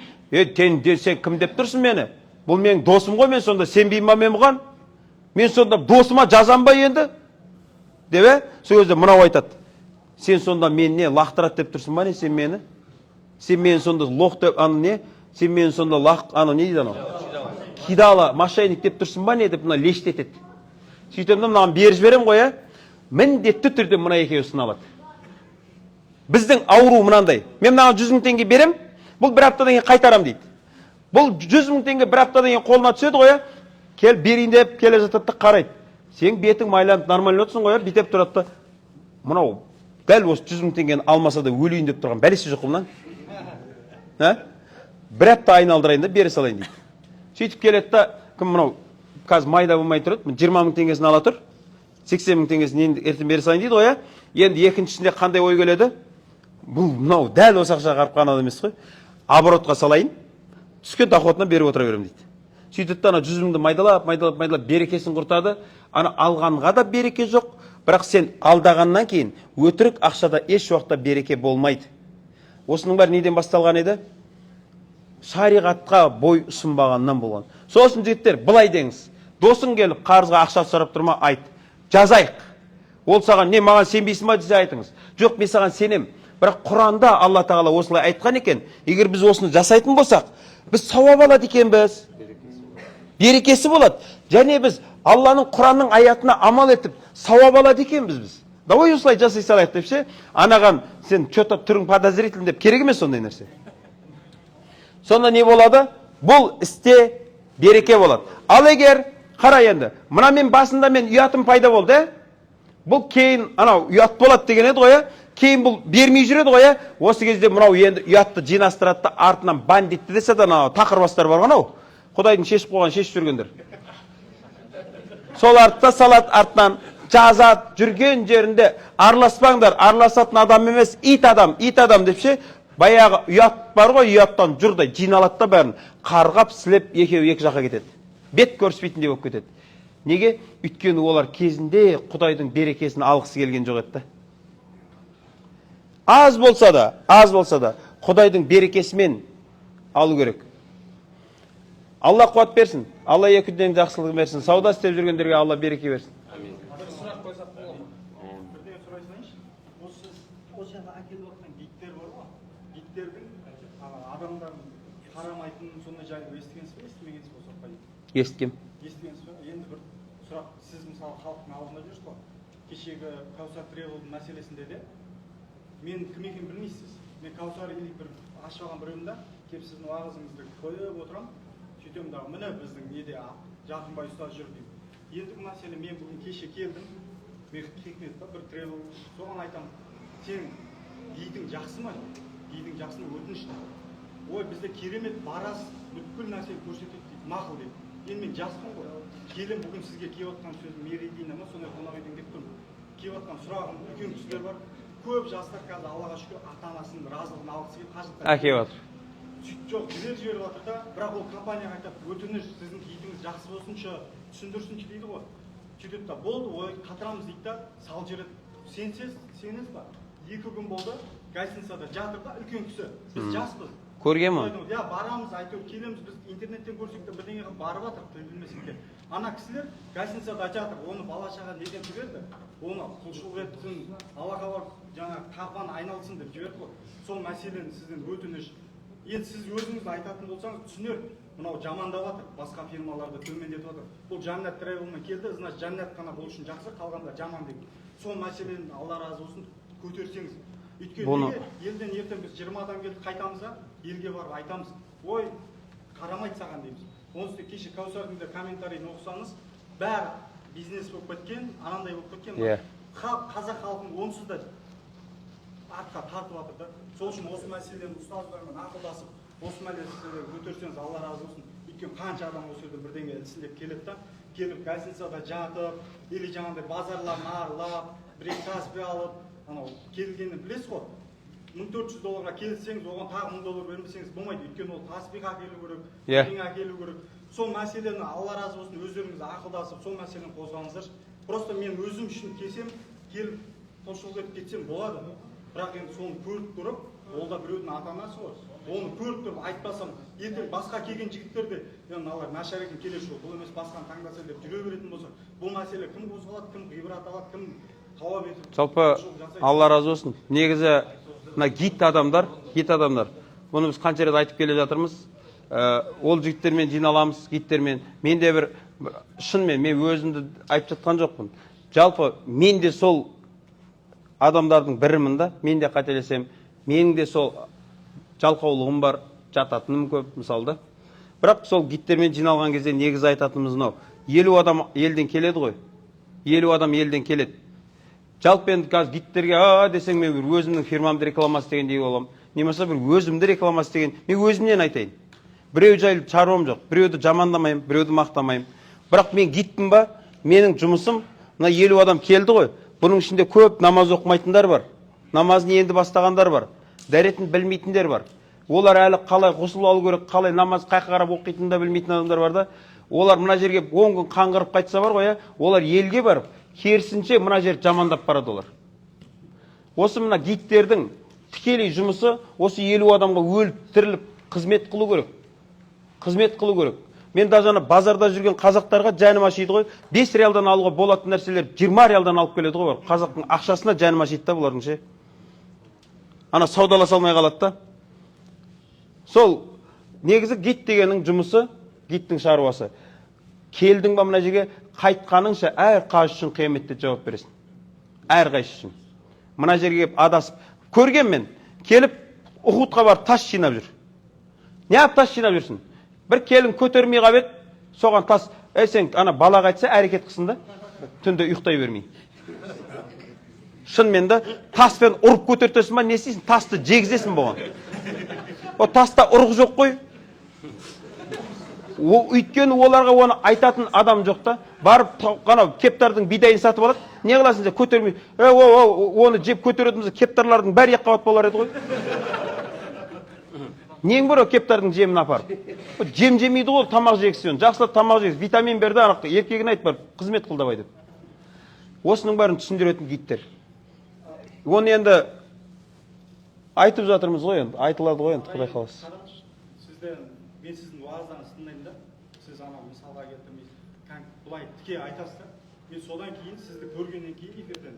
Сен кім деп тұрсың мені? Бұл менің досым ғой, мен сонда сенбеймін ба мен бұған? Мен сонда досыма жазам ба енді? Деп, сол кезде мынау айтады. Сен сонда мен не лақтырат деп тұрсың ба не сен мені? Сен мен сонда лоқ деп не? Сен мен сонда не дейді анау? Кидала, мошенник деп тұрсың ба не деп мына лештетеді. Сөйтемді мынаған беріп жіберем ғой, міндетті түрде мына екеуі сыналады. Біздің ауру мынандай. Мен мынаған 100 мың теңге берем, бұл бір аптадан кейін қайтарам дейді. Бұл 100 мың теңге бір аптадан кейін қолына түседі ғой, кел берейін деп келе жатады да қарайды. Сен бетің майланып нормально отырсың ғой, бүйтіп тұрады да, мынау дәл осы 100 мың теңгені алмаса да өлейін деп тұрған бәлесі жоқ қолынан. Бір апта айналдырайын да бере салайын дейді. Сөйтіп келеді да, кім мынау қазір майда болмай тұрады, 20 мың теңгесін ала тұр, 80 мың теңгесін ертең бере салайын дейді ғой. Енді екіншісінде қандай ой келеді? Бұл мынау дәл осы ақшаға қарып қана емес қой. Оборотқа салайын, түскен доходына беріп отыра берем дейді. Сөйтіп ана 100 мыңды майдалап берекесін құртады. Ана алғанға да береке жоқ, бірақ сен алдағаннан кейін өтірік ақшада еш уақытта береке болмайды. Осының бәрі неден басталған еді? Шариғатқа бой ұсынбағаннан болған. Сосын жігіттер, былай деңіз. Досың келіп қарызға ақша сұрап тұрма, айт. Жазайық. Ол саған не, маған сенбейсің ба десе айтыңыз. Жоқ, мен саған сенем. Бірақ Құранда Алла Тағала осылай айтқан екен. Егер біз осыны жасайтын болсақ, біз сауап алады екенбіз. Берекесі болады. Және біз Алланың Құранның аятына амал етіп сауап алады екенбіз біз. Давай осылай жасай салайық деп ше. Анаған сен что-то түрің подозрительный деп керек емес сондай нәрсе. Сонда не болады? Бұл істе береке болады. Ал егер қара енді, мына мен басында мен ұятым пайда болды, бұл кейін анау ұят болады деген еді ғой, кейін бұл бермей жүреді ғой, осы кезде мынау енді ұятты жинастырады да артынан бандитті десе де тақырбастар бар ғой, Құдайдың шешіп қойған шешіп жүргендер. Сол артта салат артынан жазат жүрген жерінде араласпаңдар, араласатын адам емес, ит адам деп ше. Баяғы ұят бар ғой, ұяттан жұрдай жиналады да бәрін қарғап сілеп екеуі екі жаққа кетеді. Бет көріспейтіндей болып кетеді. Неге? Өйткені олар кезінде Құдайдың берекесін алғысы келген жоқ еді. Аз болса да Құдайдың берекесімен алу керек. Алла қуат берсін. Алла екі дүниенің жақсылығын берсін. Сауда істеп жүргендерге Алла береке берсін. Бір сұрақ қойсақ болады ма? Бірден сұрай салайыншы. Осы жаққа әкеліп отқан гидтер бар ғой. Гидтердің адамдардың қарамайтынын сондай жайды естігенсіз бе, естімегенсіз бе осы қай? Естігем. Естігенсіз бе? Енді бір сұрақ, сіз мысалы халықтың алдында жүрсіз ғой. Кешегі Каусар Тревелдің мәселесінде де мен кім екенін білмейсіз. Мен Каусар или бір ашып алған біреуім да келіп сіздің уағызыңызды көріп отырамын. Сөйтем дағы міне біздің неде Жақынбай ұстаз жүр деймін. Ендігі мәселе, мен бүгін кеше келдім, мен хикмет бір тревел, соған айтамын, сен гидың жақсы ма? Гидың жақсы ма? Өтініш. Ой, бізде керемет барас, бүткіл нәрсені көрсетеді дейді, мақұл дейді. Енді мен жаспын ғой. Келем бүгін сізге келіп отқан сөзім Меридина ма, сондай қонақ үйден келіп тұрмын. келіп жатқан сұрағым үлкен кісілер бар. Көп жастар қазір Аллаға шүкір ата-анасының разылығын алғысы келіп қажет. Әкеліп жатыр. Сөйтіп жоқ, жіберіп жатыр да, бірақ ол компанияға айтады, өтініш сіздің итіңіз жақсы болсыншы, түсіндірсінші дейді ғой. Сөйтеді да, болды, ой, қатырамыз дейді да, сал жібереді. Сенесіз ба? 2 күн болды, гостиницада жатыр да, үлкен кісі. Біз жаспыз. Көрген ма? Я барамыз, әйтеуір келеміз, біз интернеттен көрсек те бірдеңеге барып жатыр, тіл білмесек те. Ана кісілер гостиницада жатыр, оны бала-шаға неден жіберді? Оны құлшылық етсін, Аллаға бар, жаңағы тақуаны айналсын деп жіберді ғой. Сол мәселені сізден өтініш. Енді сіз өзіңіз айтатын болсаңыз түсінер. Мынау жамандап жатыр, басқа фирмаларды төмендетіп жатыр. Бұл Жаннат Travel-мен келді, значит Жаннат қана бұл үшін жақсы, қалғанда жаман деп. Сол мәселені Алла разы болсын көтерсеңіз. Өйткені елден ертең біз 20 адам келді қайтамыз да, елге барып айтамыз. Ой, қарамайды саған дейміз. Онсыз кеше Кәусардың да комментарийін оқысаңыз, бәрі бизнес болып кеткен, анандай болып кеткен. Қазақ халқын онсыз да артқа тартып жатыр да. Сол үшін осы мәселені ұстаздармен ақылдасып, осы мәселені көтерсеңіз Алла разы болсын. Өйткені қанша адам осы жерде бірдеңе ісілеп келеді да, келіп гостиницада жатып, или жаңағыдай базарларын аралап, бір таспи алып, анау келгенін білесіз ғой. $1400 келсеңіз, оған тағы $1000 бермесеңіз болмайды. Өйткені ол таспиға әкелу керек, бірдеңе әкелу керек. Сол мәселені Алла разы болсын өздеріңіз ақылдасып, сол мәселені қозғаңыздар. Просто мен өзім үшін келсем, келіп құлшылық етіп кетсем болады. Бірақ енді соны көріп тұрып, ол да біреудің ата-анасы ғой. Оны көріп тұрып айтпасам, ертең басқа келген жігіттер де, мыналар нашар екен келесі жол, бұл емес басқаны таңдаса деп жүре беретін болса, бұл мәселе кім қозғалады, кім ғибрат алады, кім жауап етіп. Жалпы Алла разы болсын. Негізі мына гид адамдар, бұны біз қанша рет айтып келе жатырмыз. Ол жігіттермен жиналамыз, гидтермен. Мен де бір шынымен мен өзімді айтып жатқан жоқпын. Жалпы мен де сол адамдардың бірімін да, мен де қателесем, менің де сол жалқаулығым бар, жататыным көп мысалда. Бірақ сол гидтермен жиналған кезде негізі айтатынымыз мынау. 50 адам елден келеді ғой. 50 адам елден келеді. Жалпы енді қазір гидтерге десең мен бір өзімнің фирмамды рекламасы дегендей боламын. Немесе бір өзімді рекламасы деген, мен өзімнен айтайын. Біреу жайлы шаруам жоқ, біреуді жамандамаймын, біреуді мақтамаймын. Бірақ мен гидпін ба, менің жұмысым, мына 50 адам келді ғой. Бұның ішінде көп намаз оқымайтындар бар. Намазын енді бастағандар бар. Дәретін білмейтіндер бар. Олар әлі қалай ғұсыл алу керек, қалай намаз қайқа қарап оқитынын да білмейтін адамдар бар да. Олар мына жерге 10 күн қаңғырып қайтса бар ғой, олар елге барып, керісінше мына жер жамандап барады олар. Осы мына гидтердің тікелей жұмысы осы 50 адамға өліп, тіріліп қызмет қылу керек. Қызмет қылу керек. Мен даже базарда жүрген қазақтарға жаным ашиды ғой. 5 реалдан алуға болатын нәрселер 20 реалдан алып келеді ғой. Қазақтың ақшасына жаным ашиды да бұлардың ше. Ана саудаласа алмай қалады да. Сол негізі гид дегеннің жұмысы, гидтің шаруасы. Келдің ба мына жерге, қайтқаныңша әр қайсы үшін қияметте жауап бересің. Әр қайсы үшін. Мына жерге келіп адасып, көрген мен, келіп Ухудқа барып тас жинап жүр. Неғып тас жинап жүрсің? Бір келін көтермей қабет, соған тас, сен ана балаға айтса әрекет қылсын да, түнде ұйықтай бермей. Шынымен де таспен ұрып көтертесің ба, не істейсің? Тасты жегізесің болған. О таста ұрық жоқ қой. Өйткені оларға оны айтатын адам жоқ та, барып қана кептардың бидайын сатып алады. Не қыласың сен көтермей? Оны жеп көтеретіміз кептарлардың бәрі яққабат болар еді ғой. Нең бар о кептардың жемін апарып? Жем жемейді ғой, тамақ жегісен. Жақсылап тамақ жегіз, витамин берді анақты. Еркегін айт бар, қызмет қыл давай деп. Осының бәрін түсіндіретін гидтер. Оны енді айтып жатырмыз ғой енді, айтылады ғой енді, Құдай қаласа. Мен сіздің уағыздарыңызды тыңдаймын да. Сіз ана мысалға келтірмейсіз. Бұлай тіке айтасыз да. Мен содан кейін сізді көргеннен кейін эфирден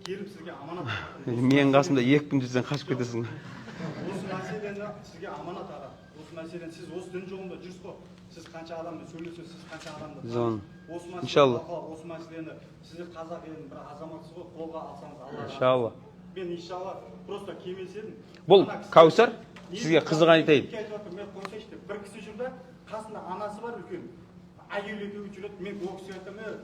келіп сізге аманат. Менің қасымда 2 күн жүрсең қашып кетесің. Осы мәселені сізге аманат аға. Осы мәселені сіз осы дін жолында жүрсіз ғой. Сіз қанша адаммен сөйлесесіз, сіз қанша адамды танысыз. Осы мәселені сіз қазақ елінің бір азаматсыз ғой, қолға алсаңыз Алла. Иншалла. Мен иншалла просто кемелс едім. Бұл Кәусар сізге қызық айтайын. Мен қойсайшы деп, бір кісі жүрді, қасында анасы бар үлкен. Әйел екеуі жүреді, мен ол кісіге айтамын,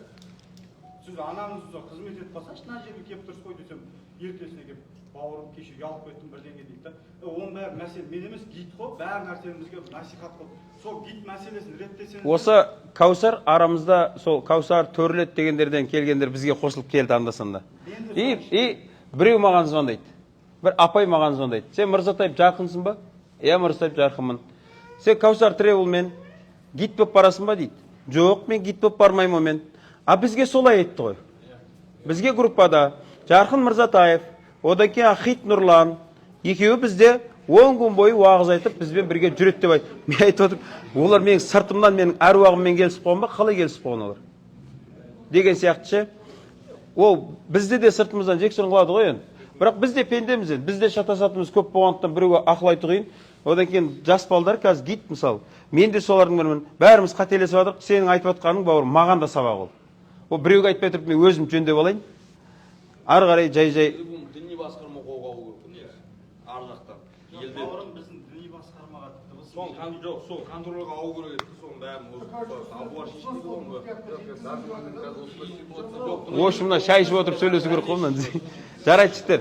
сіз анаңызға қызмет етіп қалсаңшы мына жерге келіп тұрсыз ғой десем, ертесіне келіп бауырым кеше ұялып кеттім бірдеңе дейді да. Оның бәрі мәселе мен емес, гид қой, бәрі нәрсемізге насихат қой. Сол гид мәселесін реттесеңіз. Осы Каусар арамызда сол Каусар Төрлет дегендерден келгендер бізге қосылып келді анда-санда. И біреу маған звондайды. Бір апай маған звондайды. Сен Мырзатаев жақынсың ба? Иә, Мырзатаев жақынмын. Сен Каусар Тревелмен гид болып барасың ба дейді. Жоқ, мен гид болып бармаймын мен. А бізге солай айтты ғой. Бізге группада Жарқын Мырзатаев, одан кейін Ахит Нұрлан, екеуі бізде 10 күн бойы уағыз айтып, бізбен бірге жүреді деп айтты. Мен айтып отырмын, олар менің сыртымнан менің әруағыммен келісіп қойған ба, қалай келісіп қойған олар? Деген сияқты ше. Ол бізде де сыртымыздан жексұрын қылады ғой енді. Бірақ бізде пендеміз енді, бізде шатасатымыз көп болғандықтан біреуге ақыл айту қиын. Одан кейін жас балдар қазір гид мысалы. Мен де солардың бірімін. Бәріміз қателесіп жатырмық. Сенің айтып отқаның бауырым, маған да сабақ ол. Ол біреуге айтпай тұрып, мен өзім жөндеп алайын. Ары қарай жай-жай. Діни басқарма қолға алу керек. Ар жақтан. Елде Бауырым біздің діни басқармаға дыбыс. жоқ, сол контрольға алу керек еді. Соның бәрін абуар шешпейді ғой. В общем, мына шай ішіп отырып сөйлесу керек қой мына. Жарайды жігіттер.